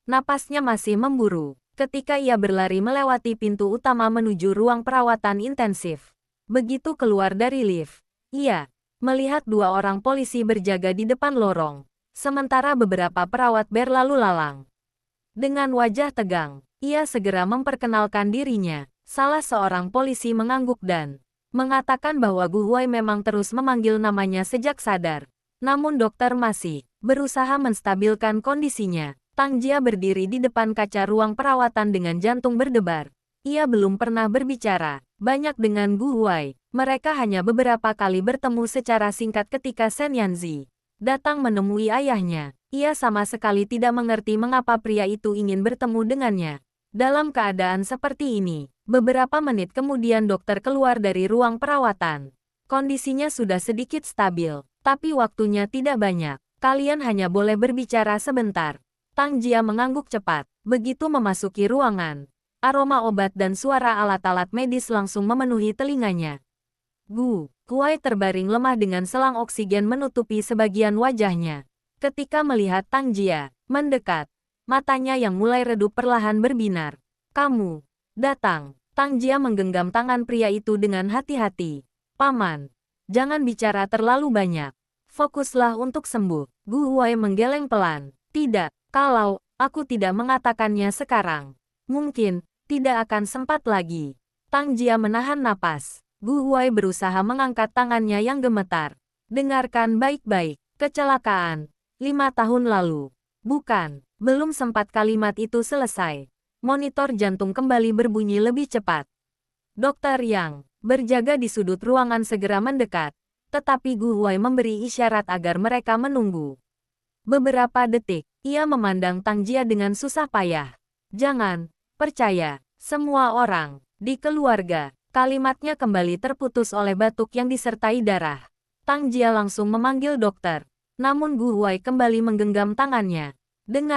Speaker 1: Napasnya masih memburu ketika ia berlari melewati pintu utama menuju ruang perawatan intensif. Begitu keluar dari lift, ia melihat 2 orang polisi berjaga di depan lorong, sementara beberapa perawat berlalu lalang. Dengan wajah tegang, ia segera memperkenalkan dirinya. Salah seorang polisi mengangguk dan mengatakan bahwa Gu Huai memang terus memanggil namanya sejak sadar. Namun dokter masih berusaha menstabilkan kondisinya. Tang Jia berdiri di depan kaca ruang perawatan dengan jantung berdebar. Ia belum pernah berbicara banyak dengan Gu Huai. Mereka hanya beberapa kali bertemu secara singkat ketika Shen Yanzi datang menemui ayahnya. Ia sama sekali tidak mengerti mengapa pria itu ingin bertemu dengannya. Dalam keadaan seperti ini, beberapa menit kemudian dokter keluar dari ruang perawatan. Kondisinya sudah sedikit stabil, tapi waktunya tidak banyak. Kalian hanya boleh berbicara sebentar. Tang Jia mengangguk cepat. Begitu memasuki ruangan, aroma obat dan suara alat-alat medis langsung memenuhi telinganya. Gu Huai terbaring lemah dengan selang oksigen menutupi sebagian wajahnya. Ketika melihat Tang Jia mendekat, matanya yang mulai redup perlahan berbinar. Kamu datang. Tang Jia menggenggam tangan pria itu dengan hati-hati. Paman, jangan bicara terlalu banyak. Fokuslah untuk sembuh. Gu Huai menggeleng pelan. Tidak, kalau aku tidak mengatakannya sekarang, mungkin tidak akan sempat lagi. Tang Jia menahan napas. Gu Huai berusaha mengangkat tangannya yang gemetar. Dengarkan baik-baik. Kecelakaan 5 tahun lalu. Bukan, belum sempat kalimat itu selesai. Monitor jantung kembali berbunyi lebih cepat. Dokter yang berjaga di sudut ruangan segera mendekat, tetapi Gu Huai memberi isyarat agar mereka menunggu. Beberapa detik, ia memandang Tang Jia dengan susah payah. Jangan percaya semua orang di keluarga. Kalimatnya kembali terputus oleh batuk yang disertai darah. Tang Jia langsung memanggil dokter. Namun Gu Huai kembali menggenggam tangannya. Dengar.